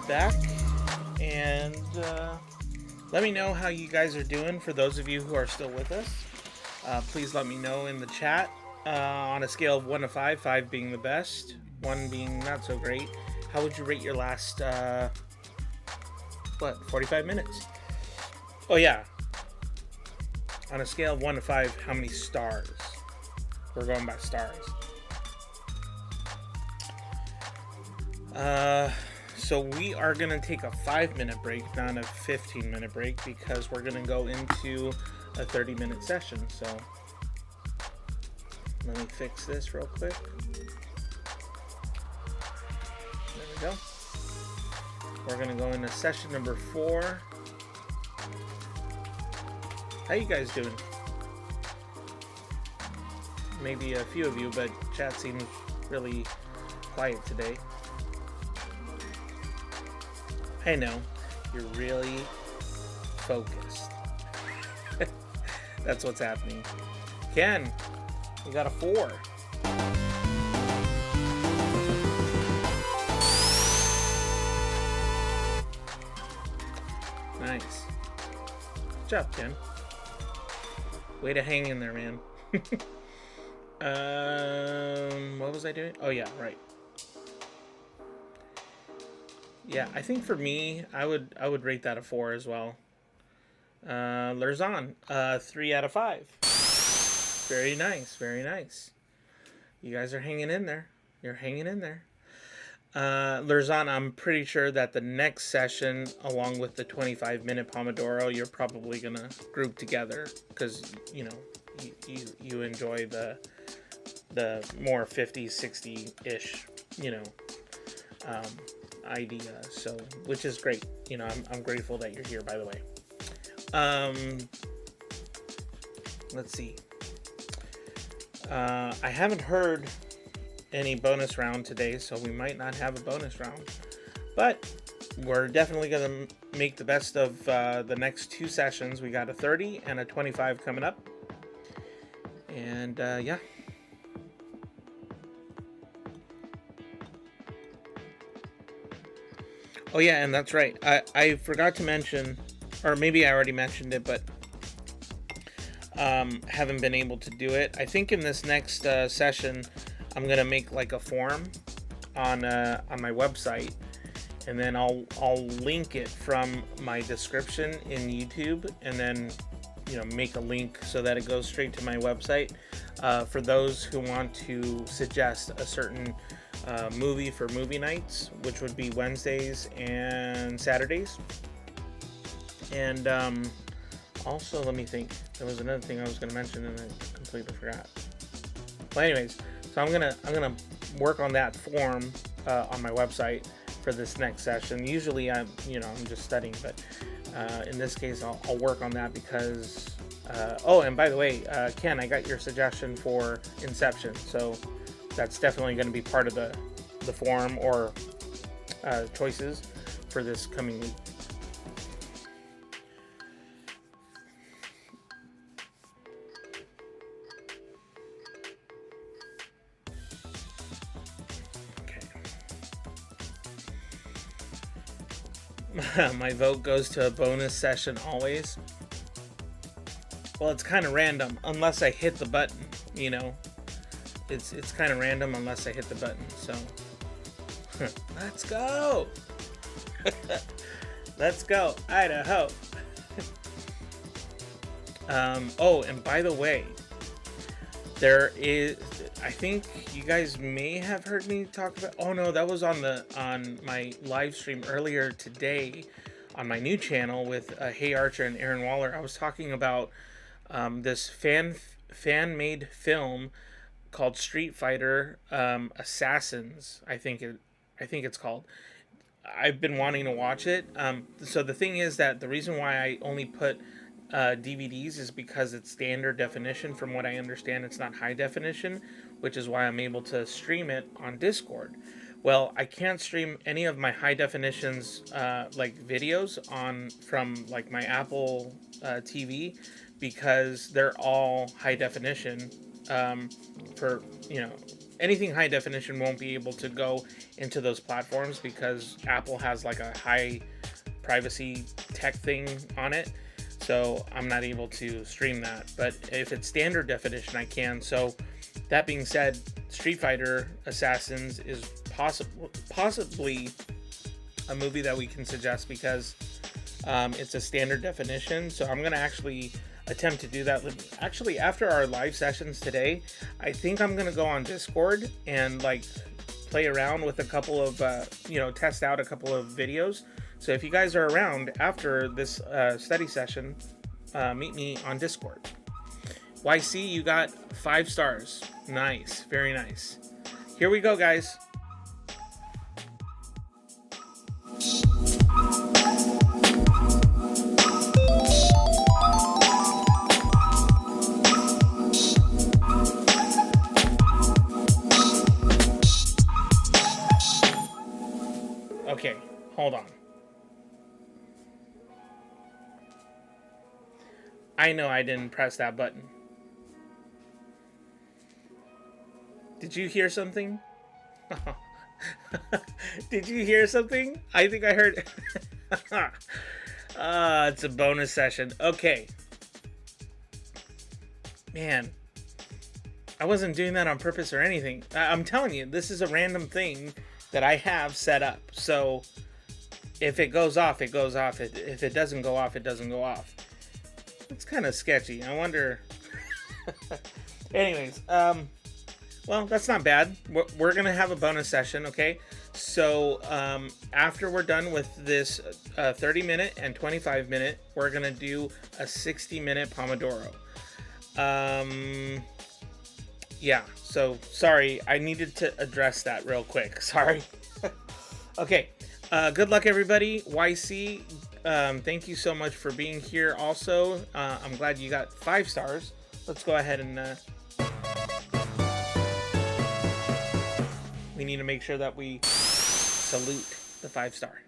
back, and let me know how you guys are doing. For those of you who are still with us, please let me know in the chat on a scale of 1 to 5, 5 being the best, 1 being not so great. How would you rate your last 45 minutes? Oh yeah, on a scale of 1 to 5, how many stars? We're going by stars. So we are going to take a 5-minute break, not a 15-minute break, because we're going to go into a 30-minute session. So let me fix this real quick. There we go. We're going to go into session number 4. How you guys doing? Maybe a few of you, but chat seems really quiet today. I know, you're really focused. That's what's happening. Ken, you got a 4. Nice. Good job, Ken. Way to hang in there, man. What was I doing? Oh yeah, right. Yeah, I think for me, I would rate that a 4 as well. Lerzan, 3 out of 5. Very nice, very nice. You guys are hanging in there. You're hanging in there. Lerzan, I'm pretty sure that the next session, along with the 25-minute Pomodoro, you're probably gonna group together because you know you enjoy the more 50, 60-ish, you know, idea, so which is great. You know, I'm grateful that you're here, by the way. Let's see. I haven't heard any bonus round today, so we might not have a bonus round, but we're definitely gonna make the best of the next 2 sessions. We got a 30 and a 25 coming up, and yeah. Oh yeah, and that's right. I forgot to mention, or maybe I already mentioned it, but haven't been able to do it. I think in this next session, I'm gonna make like a form on my website, and then I'll link it from my description in YouTube, and then make a link so that it goes straight to my website for those who want to suggest a certain movie for movie nights, which would be Wednesdays and Saturdays. And also, let me think. There was another thing I was going to mention and I completely forgot. Well, anyways, so I'm gonna work on that form on my website for this next session. Usually, I'm just studying, but in this case, I'll work on that because. Oh, and by the way, Ken, I got your suggestion for Inception, so that's definitely going to be part of the form or choices for this coming week. Okay. My vote goes to a bonus session always. Well, it's kind of random unless I hit the button, It's kind of random unless I hit the button, so let's go. Let's go, Idaho. Oh, and by the way, there is, I think you guys may have heard me talk about, oh no, that was on my live stream earlier today on my new channel with Hey Archer and Aaron Waller. I was talking about this fan-made film called Street Fighter Assassins. I think it's called. I've been wanting to watch it. So the thing is that the reason why I only put DVDs is because it's standard definition. From what I understand, it's not high definition, which is why I'm able to stream it on Discord. Well, I can't stream any of my high definitions like videos from like my Apple TV because they're all high definition for anything high definition won't be able to go into those platforms because Apple has like a high privacy tech thing on it. So I'm not able to stream that. But if it's standard definition, I can. So that being said, Street Fighter Assassins is possibly a movie that we can suggest because it's a standard definition. So I'm going to actually attempt to do that. Actually, after our live sessions today, I think I'm going to go on Discord and like play around with a couple of, test out a couple of videos. So if you guys are around after this study session, meet me on Discord. YC, you got 5 stars. Nice. Very nice. Here we go, guys. Okay, hold on. I know I didn't press that button. Did you hear something? Did you hear something? I think I heard. It's a bonus session. Okay. Man, I wasn't doing that on purpose or anything. I'm telling you, this is a random thing that I have set up. So if it goes off, it goes off. If it doesn't go off, it doesn't go off. It's kind of sketchy. I wonder. Anyways, well, that's not bad. We're going to have a bonus session, okay? So after we're done with this 30-minute and 25-minute, we're going to do a 60-minute Pomodoro. Yeah, so sorry. I needed to address that real quick. Sorry. Okay. Good luck, everybody. YC, thank you so much for being here also. I'm glad you got 5 stars. Let's go ahead and... we need to make sure that we salute the 5-star.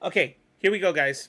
Okay, here we go, guys.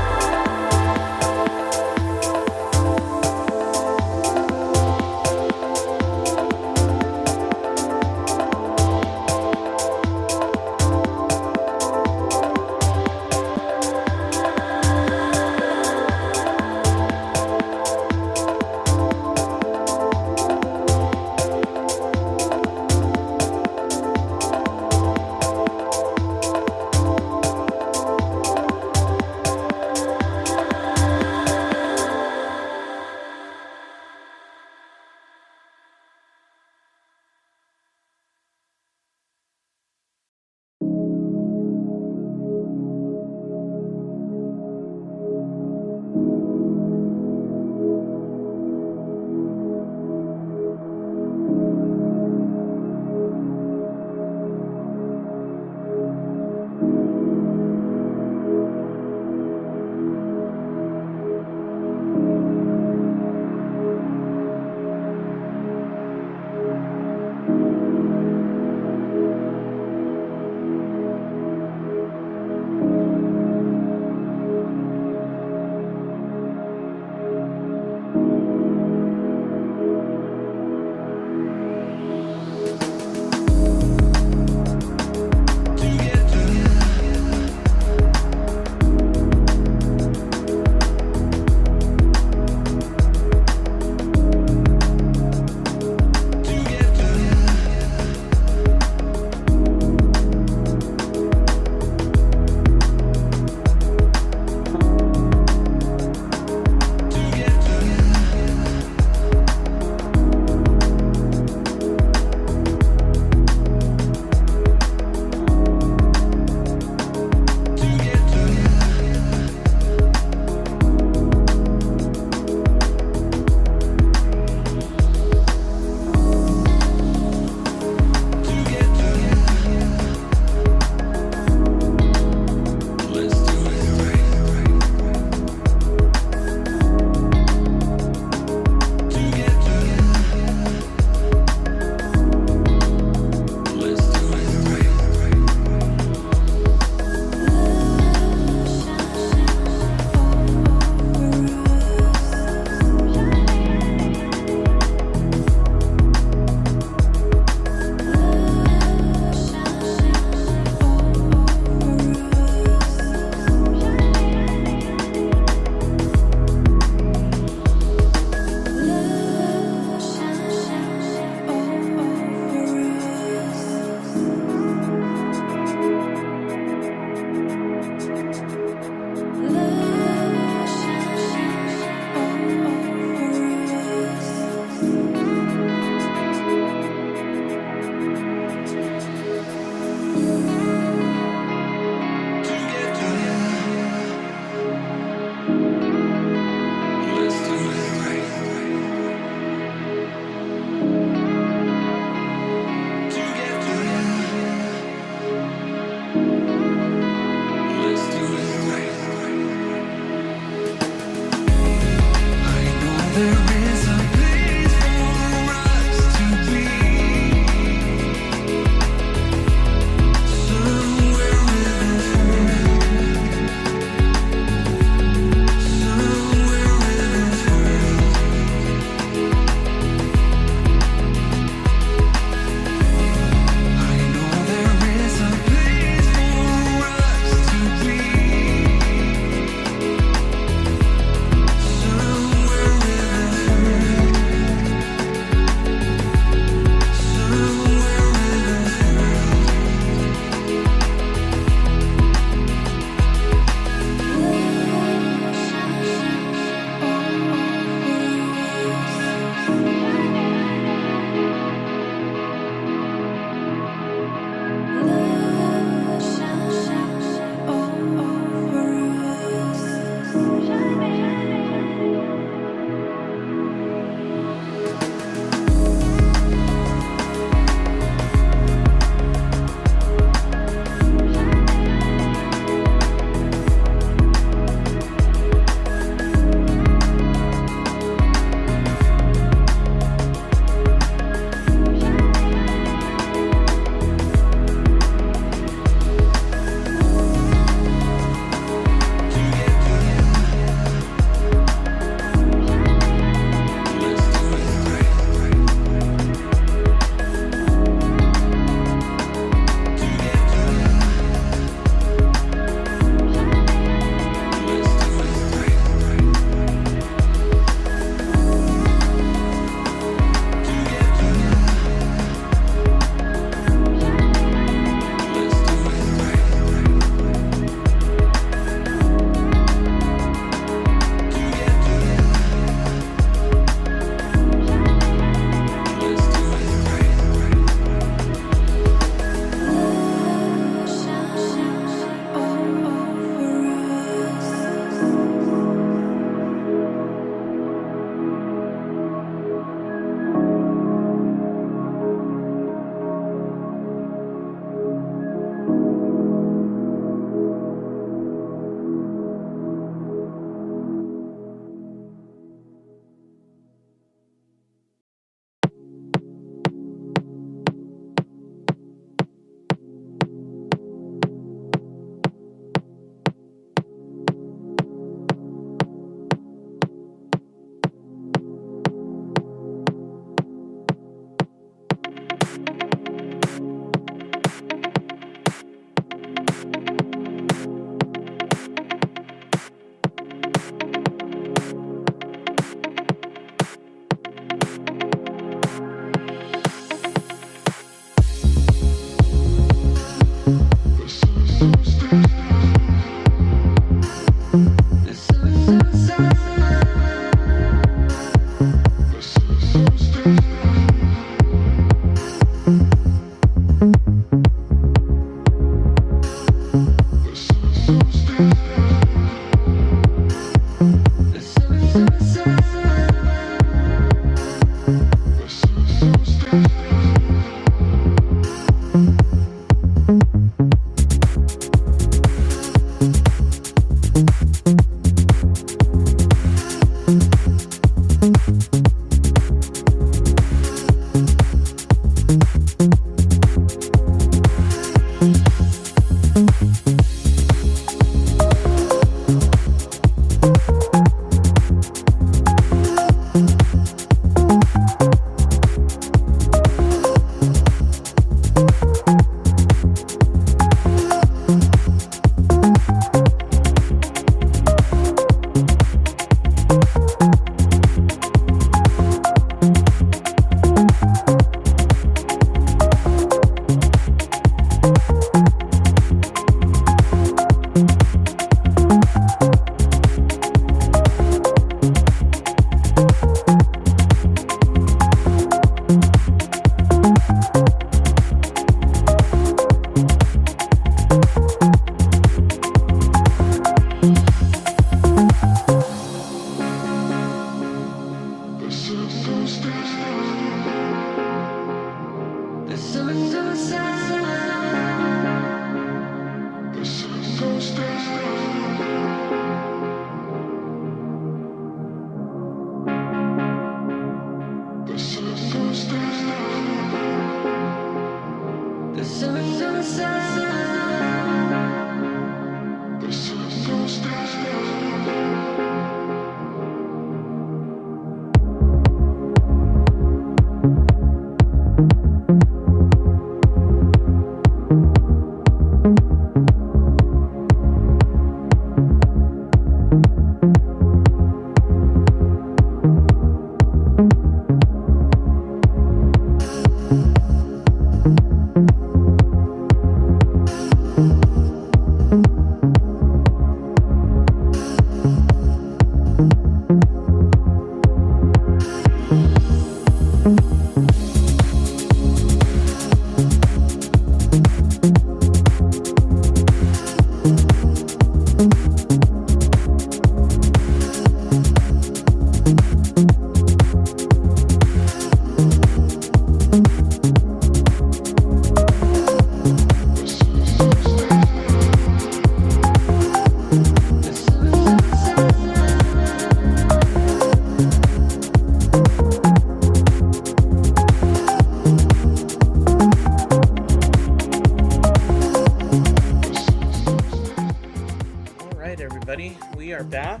we are back.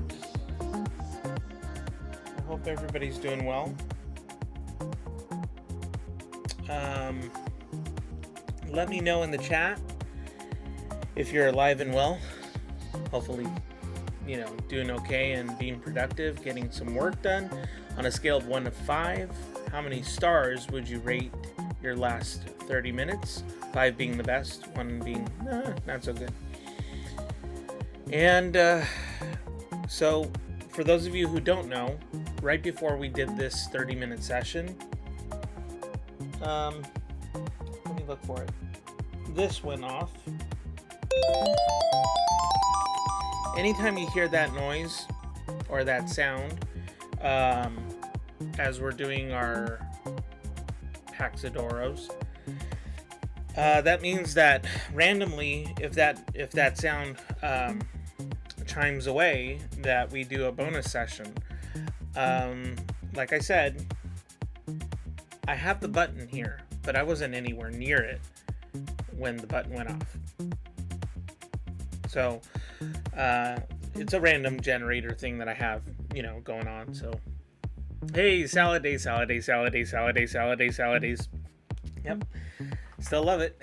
I hope everybody's doing well. Let me know in the chat if you're alive and well. Hopefully, doing okay and being productive, getting some work done. On a scale of 1 to 5, how many stars would you rate your last 30 minutes? 5 being the best, 1 being not so good. And so, for those of you who don't know, right before we did this 30-minute session, let me look for it. This went off. Anytime you hear that noise or that sound, as we're doing our Paxidoros, that means that randomly, if that sound chimes away, that we do a bonus session. Like I said, I have the button here, but I wasn't anywhere near it when the button went off. So it's a random generator thing that I have, going on. So hey, salad days. Yep, still love it.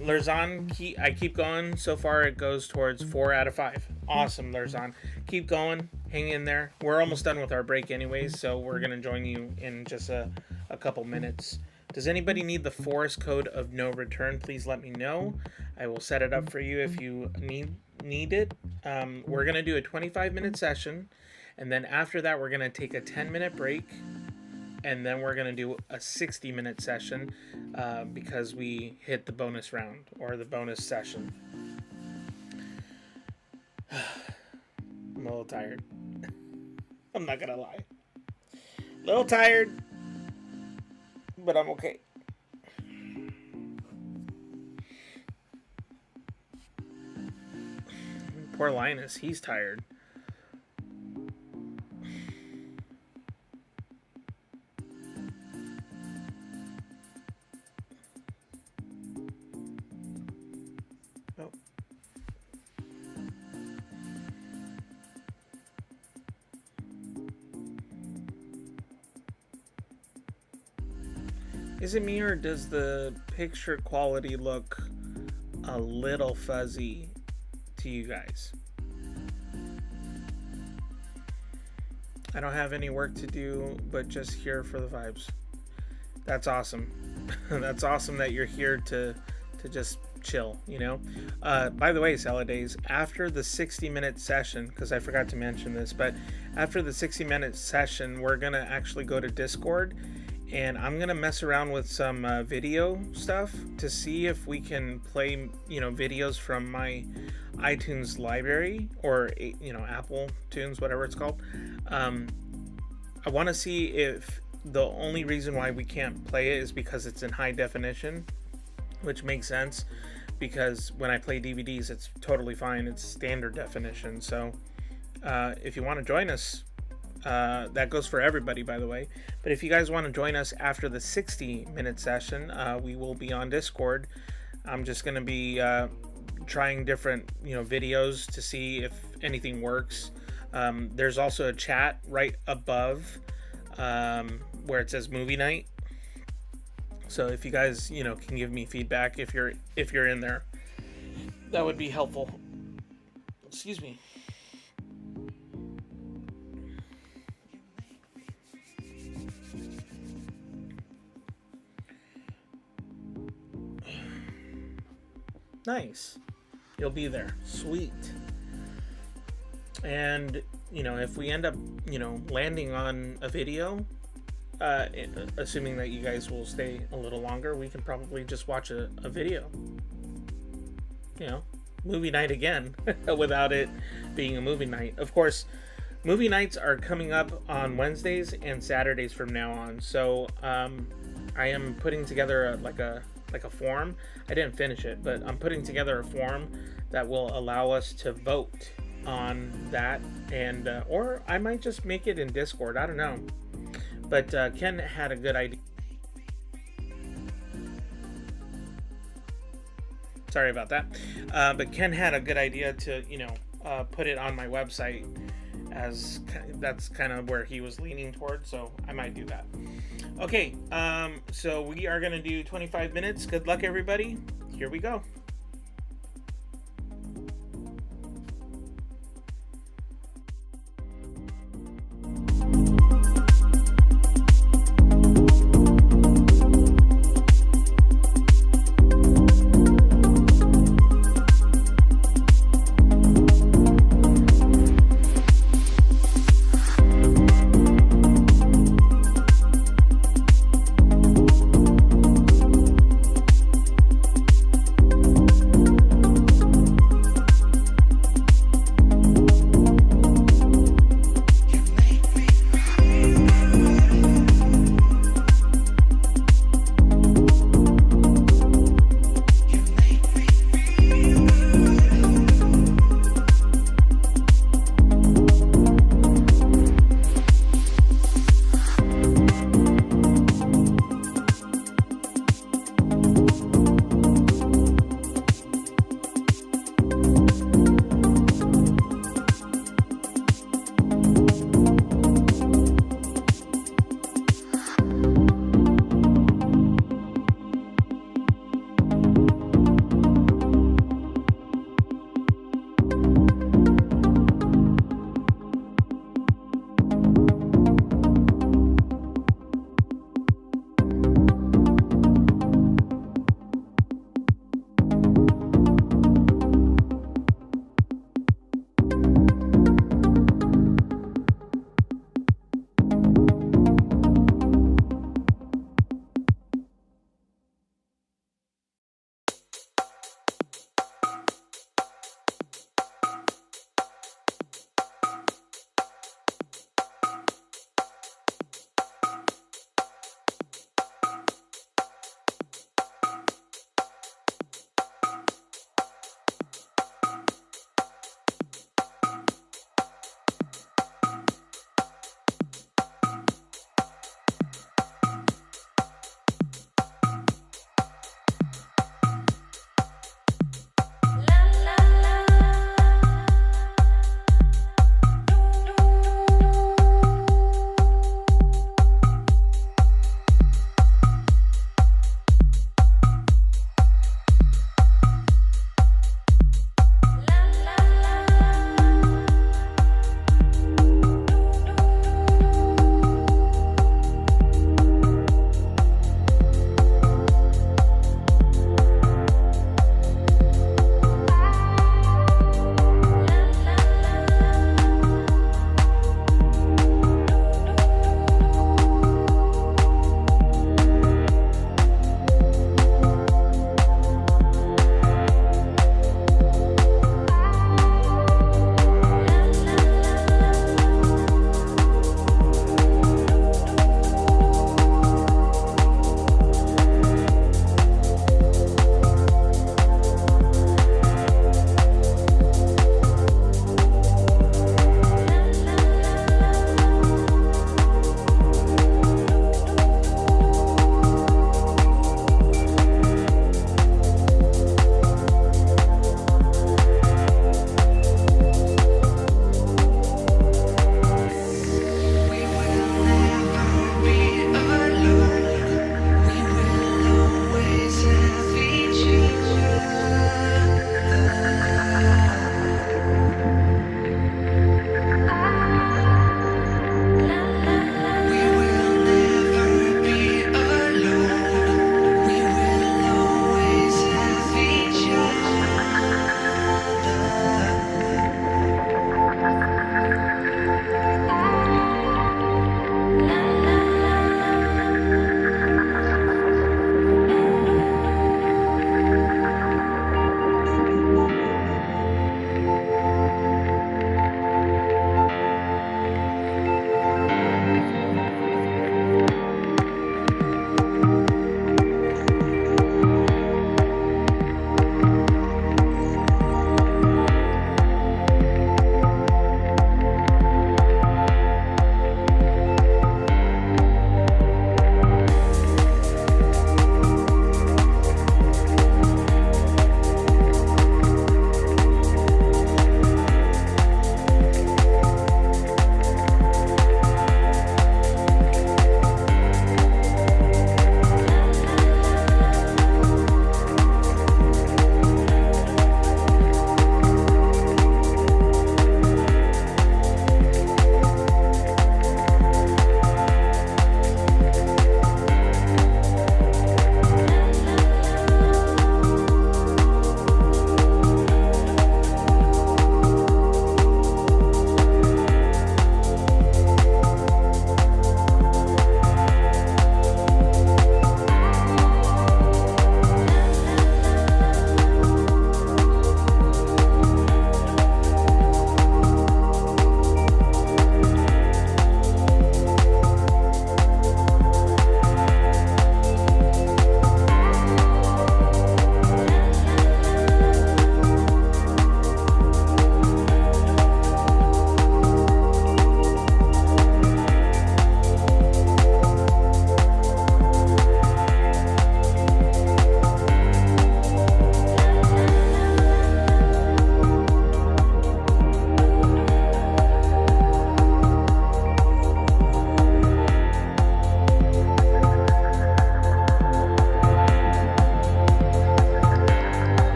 Lurzan, I keep going. So far it goes towards 4 out of 5. Awesome, Lurzan. Keep going. Hang in there. We're almost done with our break anyways, so we're going to join you in just a couple minutes. Does anybody need the forest code of no return? Please let me know. I will set it up for you if you need it. We're going to do a 25-minute session, and then after that we're going to take a 10-minute break, and then we're going to do a 60-minute session because we hit the bonus round or the bonus session. I'm a little tired. I'm not going to lie. A little tired, but I'm okay. Poor Linus, he's tired. Oh. Is it me, or does the picture quality look a little fuzzy to you guys? I don't have any work to do, but just here for the vibes. That's awesome. That's awesome that you're here to just chill, By the way, Salad Days, after the 60-minute session, because I forgot to mention this, but after the 60-minute session, we're going to actually go to Discord, and I'm going to mess around with some video stuff to see if we can play, videos from my iTunes library, or, Apple Tunes, whatever it's called. I want to see if the only reason why we can't play it is because it's in high definition, which makes sense, because when I play DVDs, it's totally fine. It's standard definition. So if you want to join us, that goes for everybody, by the way. But if you guys want to join us after the 60-minute session, we will be on Discord. I'm just going to be trying different, videos to see if anything works. There's also a chat right above where it says movie night. So if you guys, can give me feedback if you're in there, that would be helpful. Excuse me. Nice. You'll be there. Sweet. And, if we end up, landing on a video, assuming that you guys will stay a little longer, we can probably just watch a video. Movie night again, without it being a movie night. Of course, movie nights are coming up on Wednesdays and Saturdays from now on. So, I am putting together a form. I didn't finish it, but I'm putting together a form that will allow us to vote on that, and or I might just make it in Discord. I don't know, but Ken had a good idea. Sorry about that. But Ken had a good idea to, put it on my website, as that's kind of where he was leaning towards. So I might do that. Okay. So we are going to do 25 minutes. Good luck, everybody. Here we go.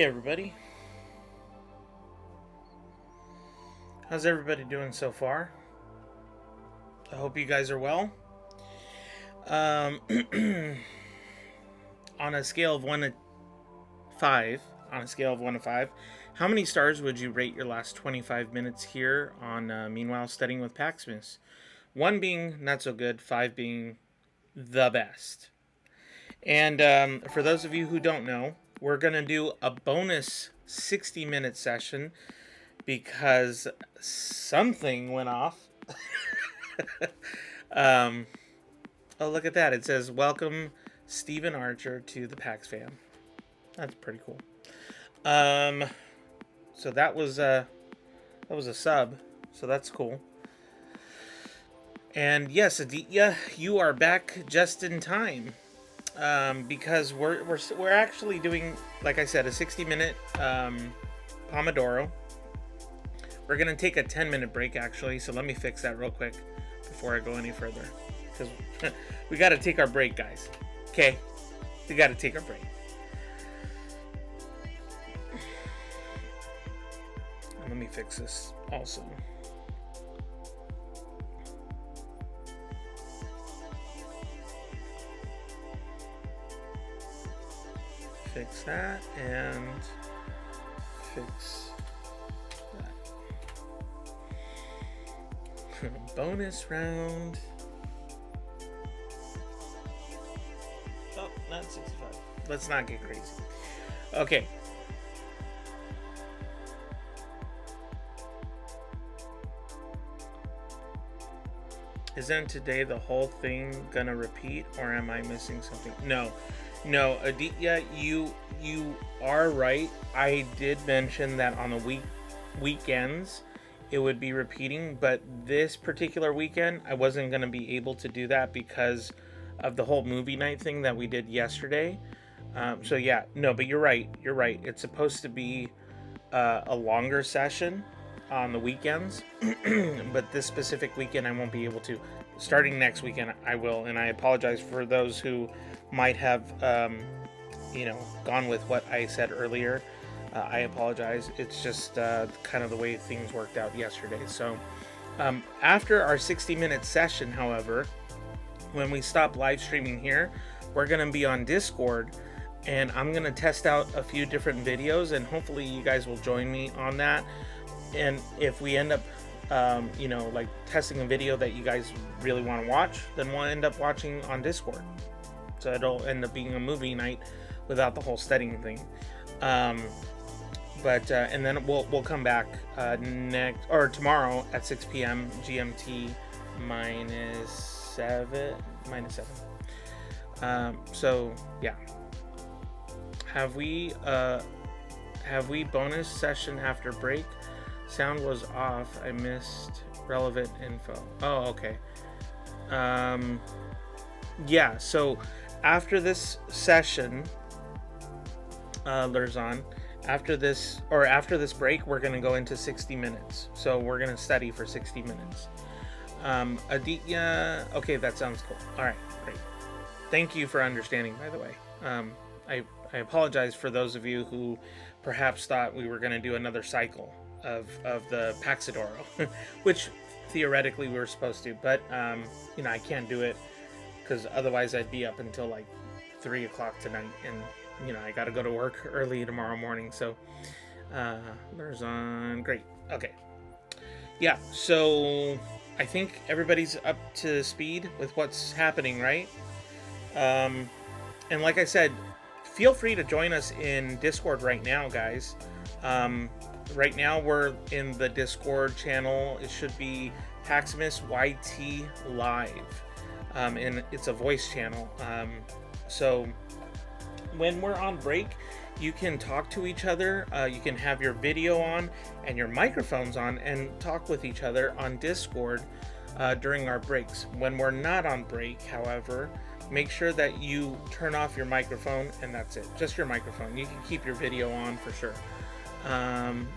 Hey everybody. How's everybody doing so far? I hope you guys are well. On a scale of 1 to 5, how many stars would you rate your last 25 minutes here on Meanwhile Studying with Paximus? 1 being not so good, 5 being the best. And for those of you who don't know, we're going to do a bonus 60-minute session because something went off. Oh, look at that. It says, welcome Stephen Archer to the Pax fam. That's pretty cool. So that was a sub. So that's cool. And yes, Aditya, you are back just in time. Because we're actually doing, like I said, a 60-minute Pomodoro. We're gonna take a 10-minute break actually, so let me fix that real quick before I go any further, because we got to take our break, guys. Okay, we got to take our break. And let me fix this also. Fix that and fix that. Bonus round. Oh, not 65. Let's not get crazy. Okay. Isn't today the whole thing gonna repeat, or am I missing something? No, Aditya, you are right. I did mention that on the weekends it would be repeating, but this particular weekend I wasn't gonna be able to do that because of the whole movie night thing that we did yesterday. So yeah, no, but you're right. It's supposed to be a longer session on the weekends, but this specific weekend I won't be able to. Starting next weekend I will, and I apologize for those who might have gone with what I said earlier. I apologize. It's just kind of the way things worked out yesterday. So after our 60-minute session, however, when we stop live streaming here, we're going to be on Discord, and I'm going to test out a few different videos, and hopefully you guys will join me on that. And if we end up like testing a video that you guys really want to watch, then we'll end up watching on Discord. So it'll end up being a movie night without the whole studying thing. And then we'll come back tomorrow at 6 p.m. GMT minus 7. So yeah. Have we bonus session after break? Sound was off. I missed relevant info. Oh, okay. Yeah, so after this session, Lurzan, after this break, we're going to go into 60 minutes. So we're going to study for 60 minutes. Aditya, okay, that sounds cool. All right, great. Thank you for understanding, by the way. I apologize for those of you who perhaps thought we were going to do another cycle of the Paxidoro, which theoretically we were supposed to, but I can't do it because otherwise I'd be up until like 3 o'clock tonight, and I got to go to work early tomorrow morning. So there's on great. Okay, yeah, so I think everybody's up to speed with what's happening, right? And like I said, feel free to join us in Discord right now, guys. Right now we're in the Discord channel. It should be Paximus YT Live, and it's a voice channel. So when we're on break, you can talk to each other. You can have your video on and your microphones on and talk with each other on Discord during our breaks. When we're not on break, however, make sure that you turn off your microphone, and that's it. Just your microphone. You can keep your video on for sure.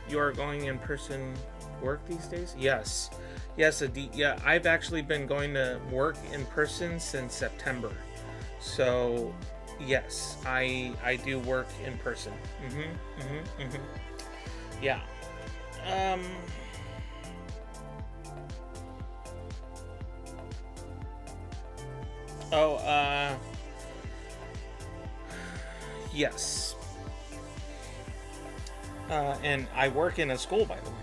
You are going in person work these days? Yes, Aditya. I've actually been going to work in person since September. So Yes, I do work in person. Yeah. Um. Oh. Yes. And I work in a school, by the way.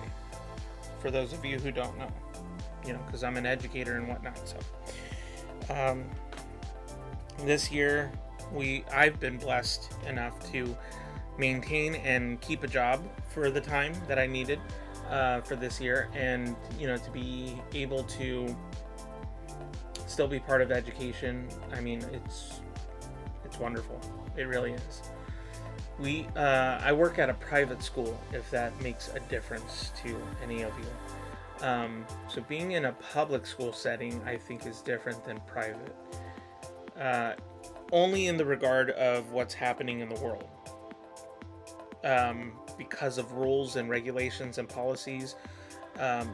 For those of you who don't know, because I'm an educator and whatnot. So, this year I've been blessed enough to maintain and keep a job for the time that I needed for this year, and to be able to still be part of education. I mean, it's wonderful. It really is. I work at a private school, if that makes a difference to any of you. So being in a public school setting, I think, is different than private. Only in the regard of what's happening in the world. Because of rules and regulations and policies,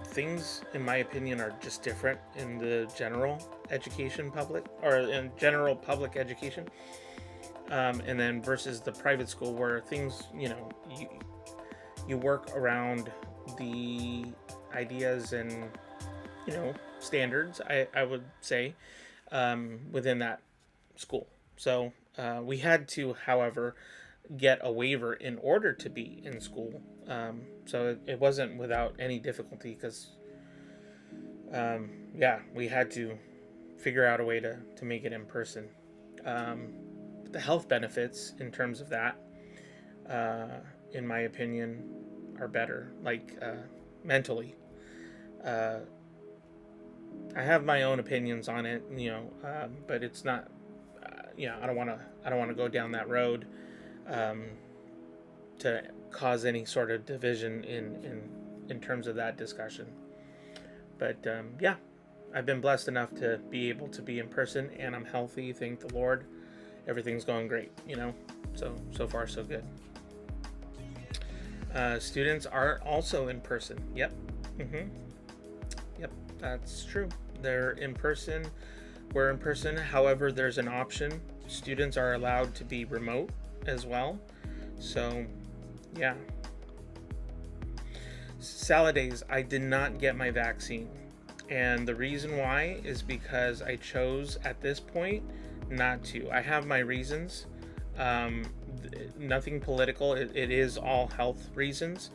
things, in my opinion, are just different in the general education in general public education. And then versus the private school, where things, you work around the ideas and, standards, I would say, within that school. So we had to, however, get a waiver in order to be in school. So it wasn't without any difficulty, because, we had to figure out a way to make it in person. The health benefits in terms of that, in my opinion, are better, like mentally. I have my own opinions on it, but it's not, I don't want to go down that road to cause any sort of division in terms of that discussion. But I've been blessed enough to be able to be in person, and I'm healthy, thank the Lord. Everything's going great, so far so good. Students are also in person. Yep. Yep, that's true. They're in person. We're in person. However, there's an option. Students are allowed to be remote as well. So, yeah. Saladays, I did not get my vaccine. And the reason why is because I chose at this point not to. I have my reasons. Nothing political. It is all health reasons.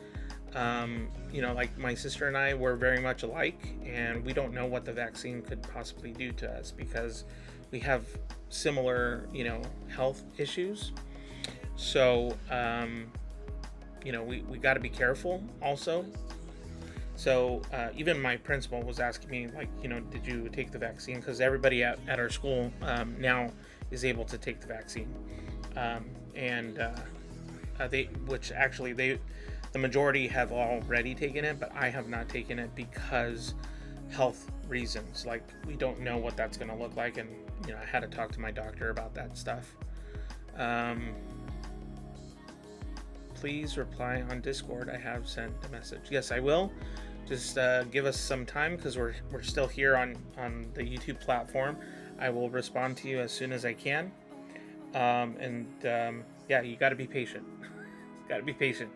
Like my sister and I were very much alike, and we don't know what the vaccine could possibly do to us because we have similar, health issues. So, we got to be careful also. So even my principal was asking me, like, did you take the vaccine? Because everybody at our school now is able to take the vaccine. The majority have already taken it, but I have not taken it because health reasons. Like, we don't know what that's going to look like, and I had to talk to my doctor about that stuff. Please reply on Discord. I have sent a message. Yes, I will. Just give us some time, because we're still here on the YouTube platform. I will respond to you as soon as I can. You got to be patient. Got to be patient.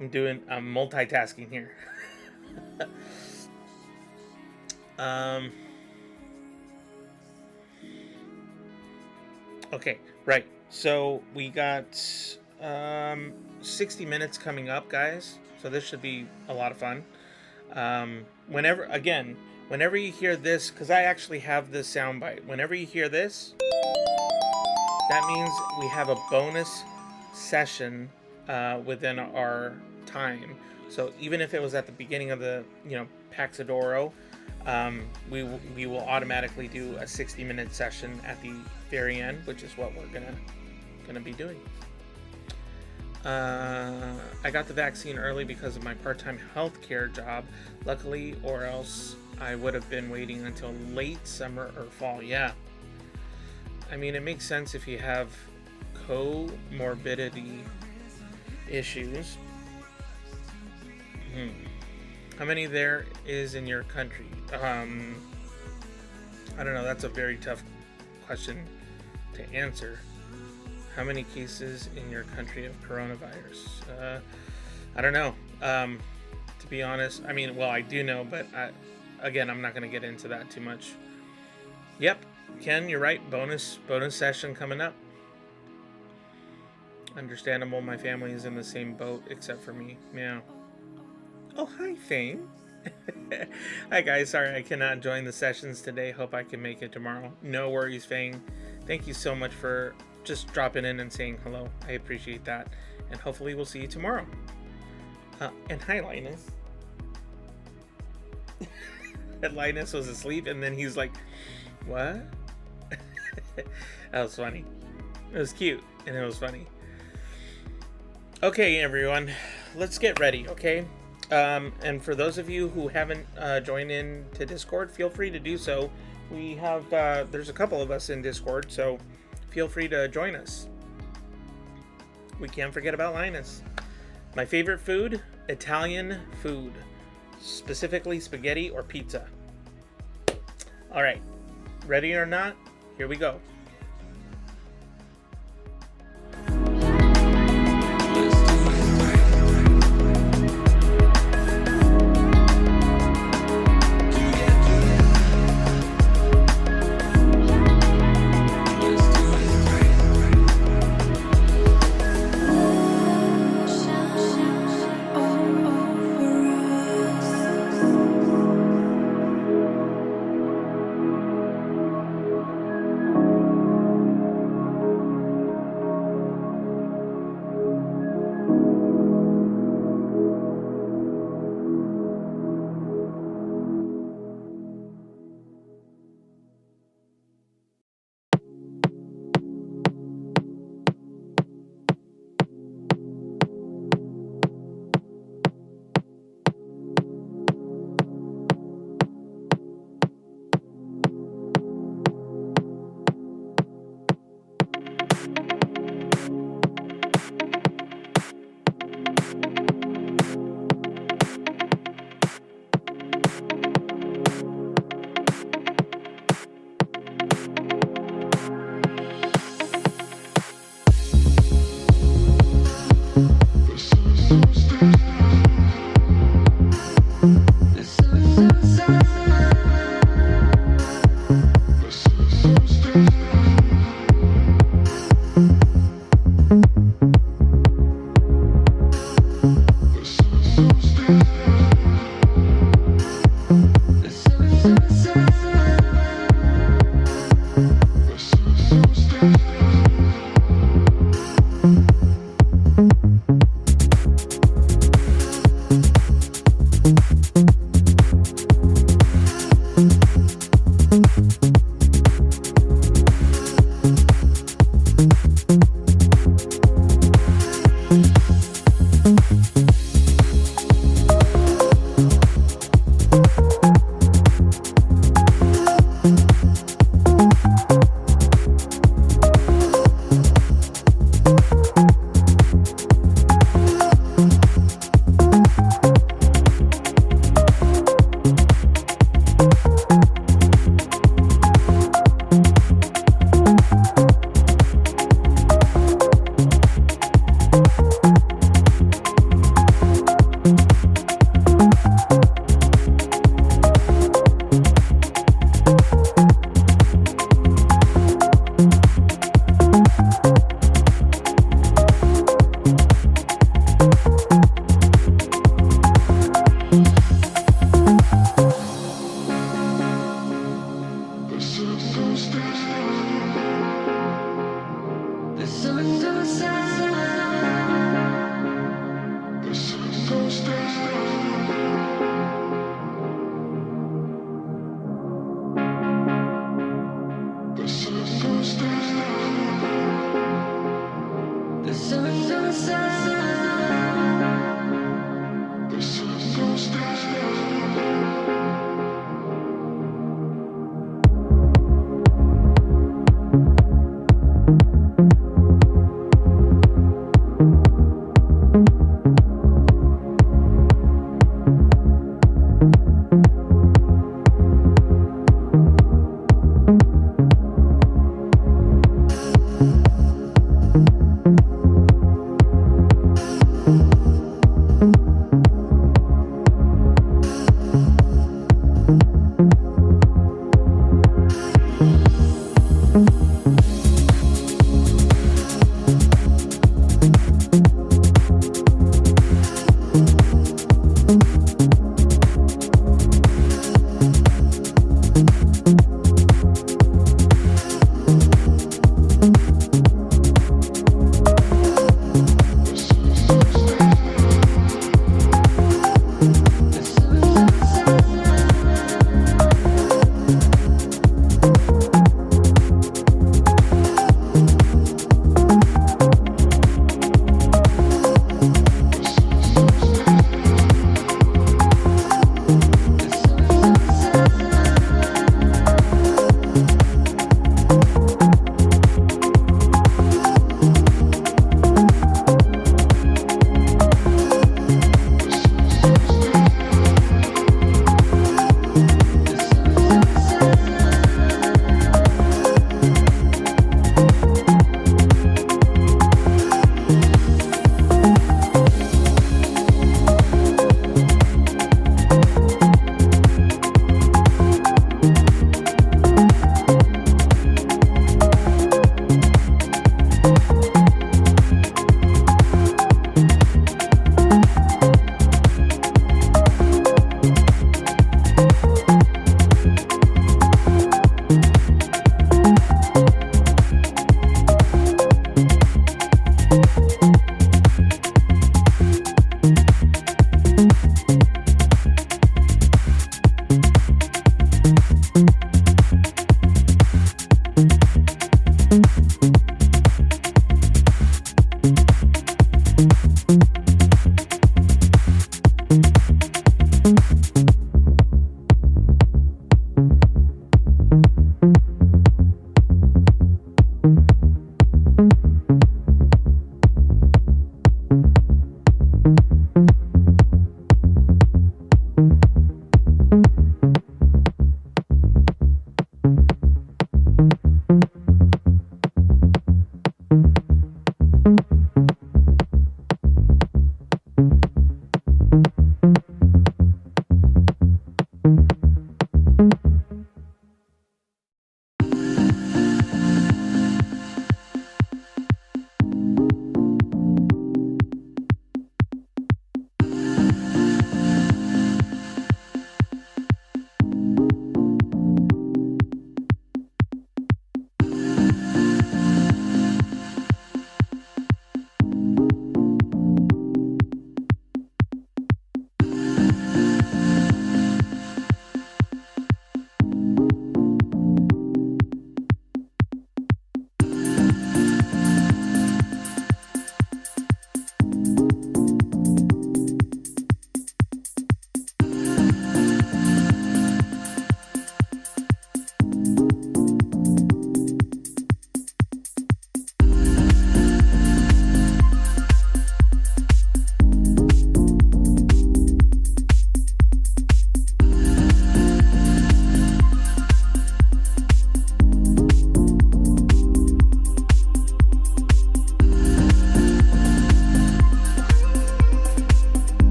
I'm multitasking here. Okay, right. So we got 60 minutes coming up, guys. So this should be a lot of fun. Whenever you hear this, because I actually have this soundbite. Whenever you hear this, that means we have a bonus session within our time. So even if it was at the beginning of the Paxidoro, we will automatically do a 60-minute session at the very end, which is what we're gonna be doing. I got the vaccine early because of my part-time healthcare job, luckily, or else I would have been waiting until late summer or fall. Yeah, I mean, it makes sense if you have comorbidity issues. How many there is in your country? I don't know. That's a very tough question to answer. How many cases in your country of coronavirus? I don't know. To be honest, I mean, well, I do know, but again, I'm not going to get into that too much. Yep, Ken, you're right. Bonus session coming up. Understandable. My family is in the same boat except for me. Yeah. Oh, hi, Thane. Hi, guys. Sorry I cannot join the sessions today. Hope I can make it tomorrow. No worries, Fang. Thank you so much for just dropping in and saying hello. I appreciate that. And hopefully we'll see you tomorrow. And hi, Linus. And Linus was asleep, and then he's like, what? That was funny. It was cute, and it was funny. Okay, everyone. Let's get ready, okay? And for those of you who haven't joined in to Discord, feel free to do so. We have, there's a couple of us in Discord, so feel free to join us. We can't forget about Linus. My favorite food, Italian food. Specifically spaghetti or pizza. All right, ready or not, here we go.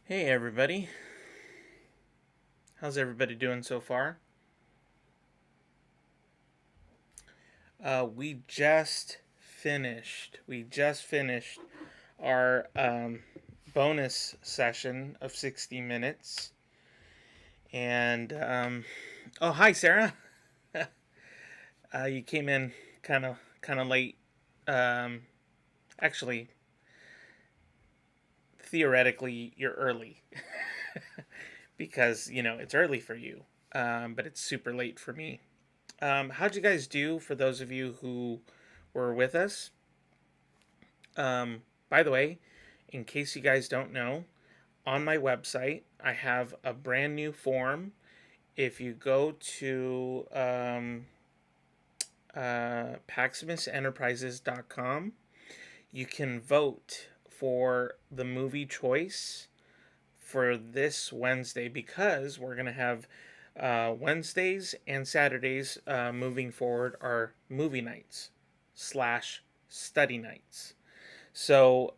Hey everybody, how's everybody doing so far? We just finished. Our bonus session of 60 minutes, and oh, hi Sarah. You came in kind of late. Um, Actually, theoretically, you're early because it's early for you, but it's super late for me. How'd you guys do for those of you who were with us? By the way, in case you guys don't know, on my website, I have a brand new form. If you go to paximusenterprises.com, you can vote for the movie choice for this Wednesday because we're going to have Wednesdays and Saturdays moving forward are movie nights slash study nights. So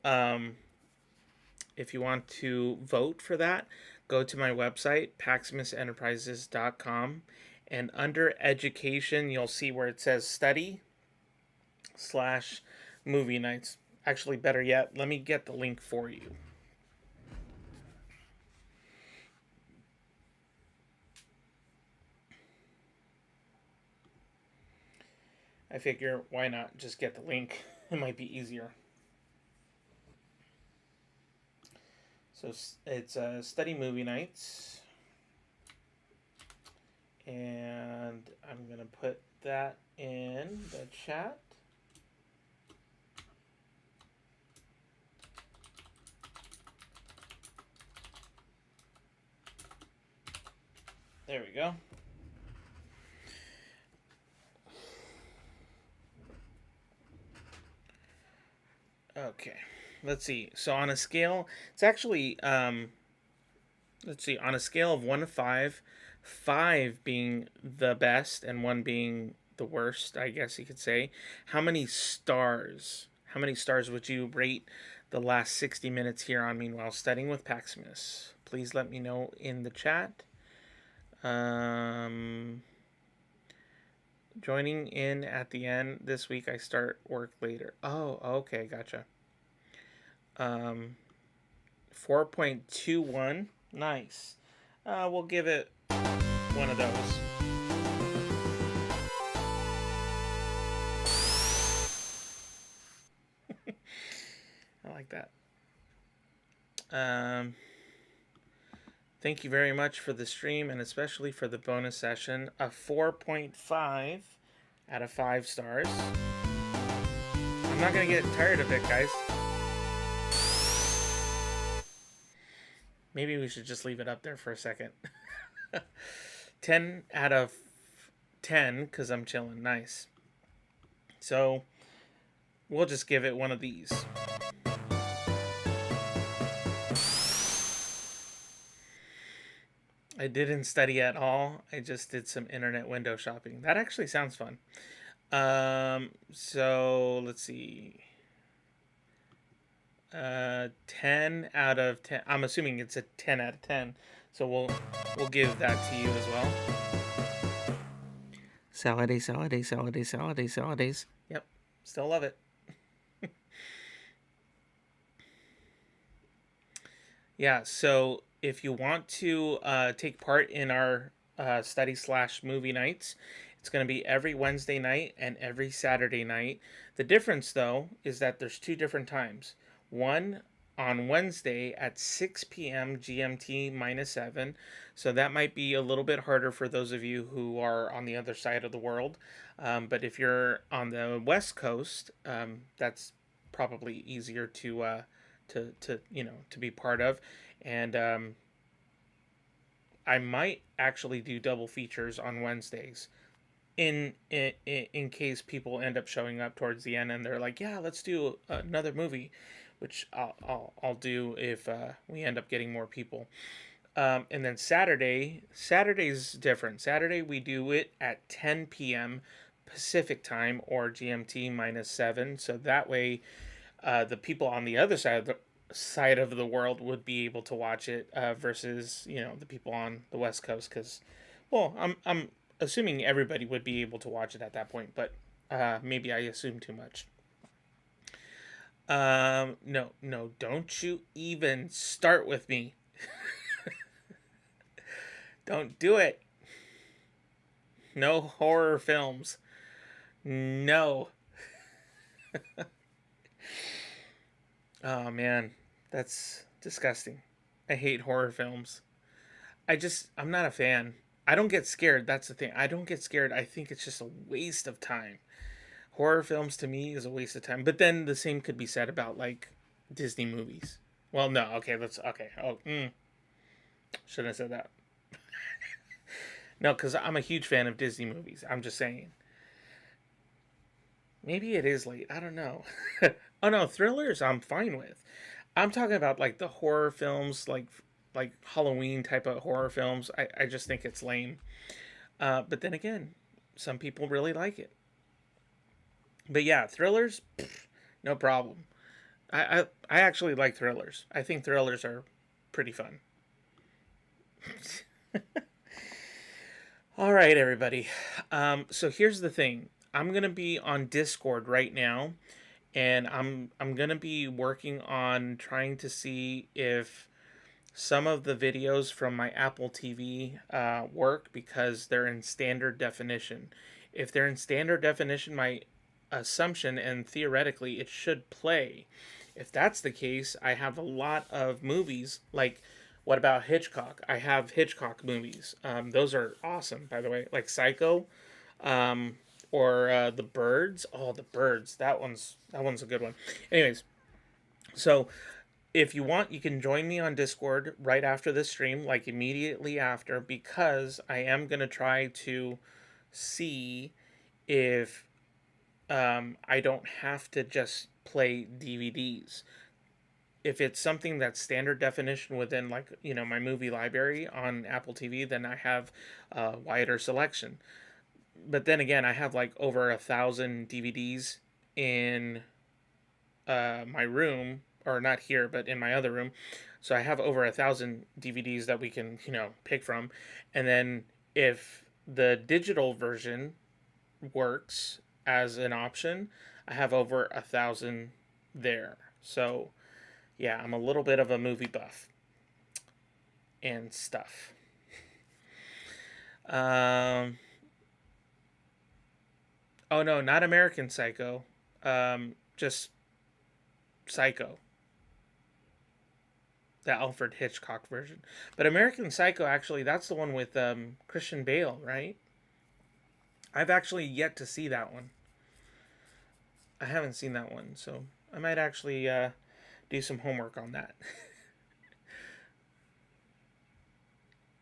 if you want to vote for that, go to my website, paximusenterprises.com, and under education, you'll see where it says study slash movie nights. Actually, better yet, let me get the link for you. I figure, why not just get the link? It might be easier. So it's study movie nights. And I'm going to put that in the chat. There we go. Okay, let's see. So on a scale, it's actually, let's see, on a scale of 1 to 5, 5 being the best and 1 being the worst, I guess you could say, how many stars? How many stars would you rate the last 60 minutes here on Meanwhile Studying with Paximus? Please let me know in the chat. Joining in at the end this week. I start work later. Oh, okay, gotcha. 4.21. Nice. We'll give it one of those. I like that. Thank you very much for the stream and especially for the bonus session. A 4.5 out of 5 stars. I'm not going to get tired of it, guys. Maybe we should just leave it up there for a second. 10 out of 10 because I'm chilling. Nice. So we'll just give it one of these. I didn't study at all. I just did some internet window shopping. That actually sounds fun. So let's see. 10 out of 10. I'm assuming it's a 10 out of 10. So we'll give that to you as well. Saladay. Yep, still love it. Yeah, so if you want to take part in our study / movie nights, it's going to be every Wednesday night and every Saturday night. The difference, though, is that there's 2 different times. One on Wednesday at 6 p.m. GMT -7. So that might be a little bit harder for those of you who are on the other side of the world. But if you're on the West Coast, that's probably easier to be part of. And I might actually do double features on Wednesdays in case people end up showing up towards the end and they're like, yeah, let's do another movie, which I'll do if we end up getting more people. And then Saturday's different. Saturday we do it at 10 p.m. Pacific time or GMT -7. So that way the people on the other side side of the world would be able to watch it versus the people on the West Coast. Because, well, I'm assuming everybody would be able to watch it at that point, but maybe I assume too much. No, don't you even start with me. Don't do it. No horror films. No. Oh man, that's disgusting. I hate horror films. I'm not a fan. I don't get scared. That's the thing. I don't get scared. I think it's just a waste of time. Horror films to me is a waste of time. But then the same could be said about like Disney movies. Well, no. Okay, okay. Oh, shouldn't have said that. No, because I'm a huge fan of Disney movies. I'm just saying. Maybe it is late. I don't know. Oh no, thrillers I'm fine with. I'm talking about like the horror films, like Halloween type of horror films. I just think it's lame. But then again, some people really like it. But yeah, thrillers, no problem. I actually like thrillers. I think thrillers are pretty fun. All right, everybody. So here's the thing. I'm gonna be on Discord right now, and I'm gonna be working on trying to see if some of the videos from my Apple TV work because they're in standard definition. If they're in standard definition, my assumption and theoretically it should play. If that's the case, I have a lot of movies like. What about Hitchcock? I have Hitchcock movies. Those are awesome, by the way. Like Psycho, or The Birds. Oh, The Birds. That one's a good one. Anyways, so if you want, you can join me on Discord right after this stream, like immediately after, because I am gonna try to see if I don't have to just play DVDs. If it's something that's standard definition within like my movie library on Apple TV, then I have a wider selection. But then again, I have like over 1,000 DVDs in my room, or not here, but in my other room. So I have over 1,000 DVDs that we can pick from. And then if the digital version works as an option, I have over 1,000 there. So yeah, I'm a little bit of a movie buff and stuff. Oh no, not American Psycho. Just Psycho. The Alfred Hitchcock version. But American Psycho, actually, that's the one with Christian Bale, right? I've actually yet to see that one. I haven't seen that one, so I might actually do some homework on that.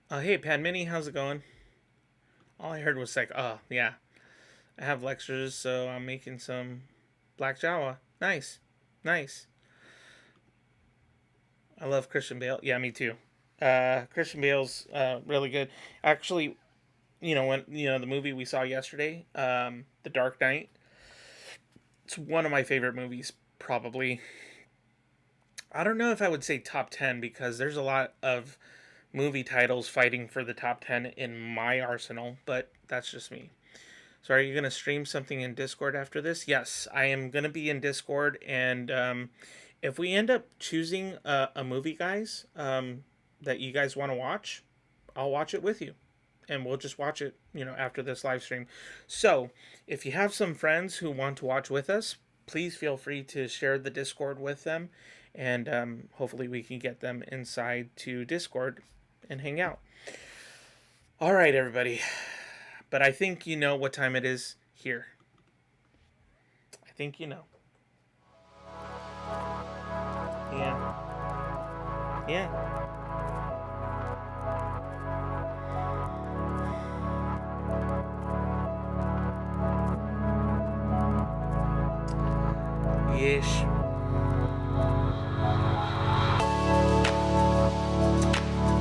Hey, Padmini, how's it going? All I heard was like, oh, yeah. I have lectures, so I'm making some Black Java. Nice. Nice. I love Christian Bale. Yeah, me too. Christian Bale's really good. Actually, when the movie we saw yesterday, The Dark Knight, it's one of my favorite movies, probably. I don't know if I would say top 10 because there's a lot of movie titles fighting for the top 10 in my arsenal, but that's just me. So are you going to stream something in Discord after this? Yes, I am going to be in Discord, and if we end up choosing a movie, guys, that you guys want to watch, I'll watch it with you. And we'll just watch it, after this live stream. So, if you have some friends who want to watch with us, please feel free to share the Discord with them. And hopefully we can get them inside to Discord and hang out. All right, everybody. But I think you know what time it is here. I think you know. Yeah. Yeah. Ish.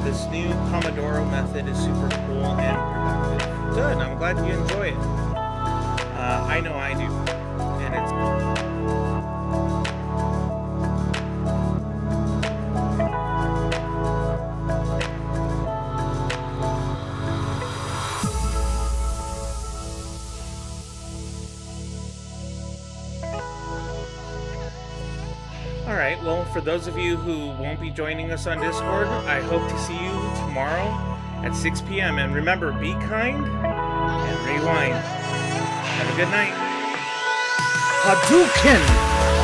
This new Pomodoro method is super cool and productive. Good, I'm glad you enjoy it. I know I do. And it's Well, for those of you who won't be joining us on Discord, I hope to see you tomorrow at 6 p.m. And remember, be kind and rewind. Have a good night. Hadouken!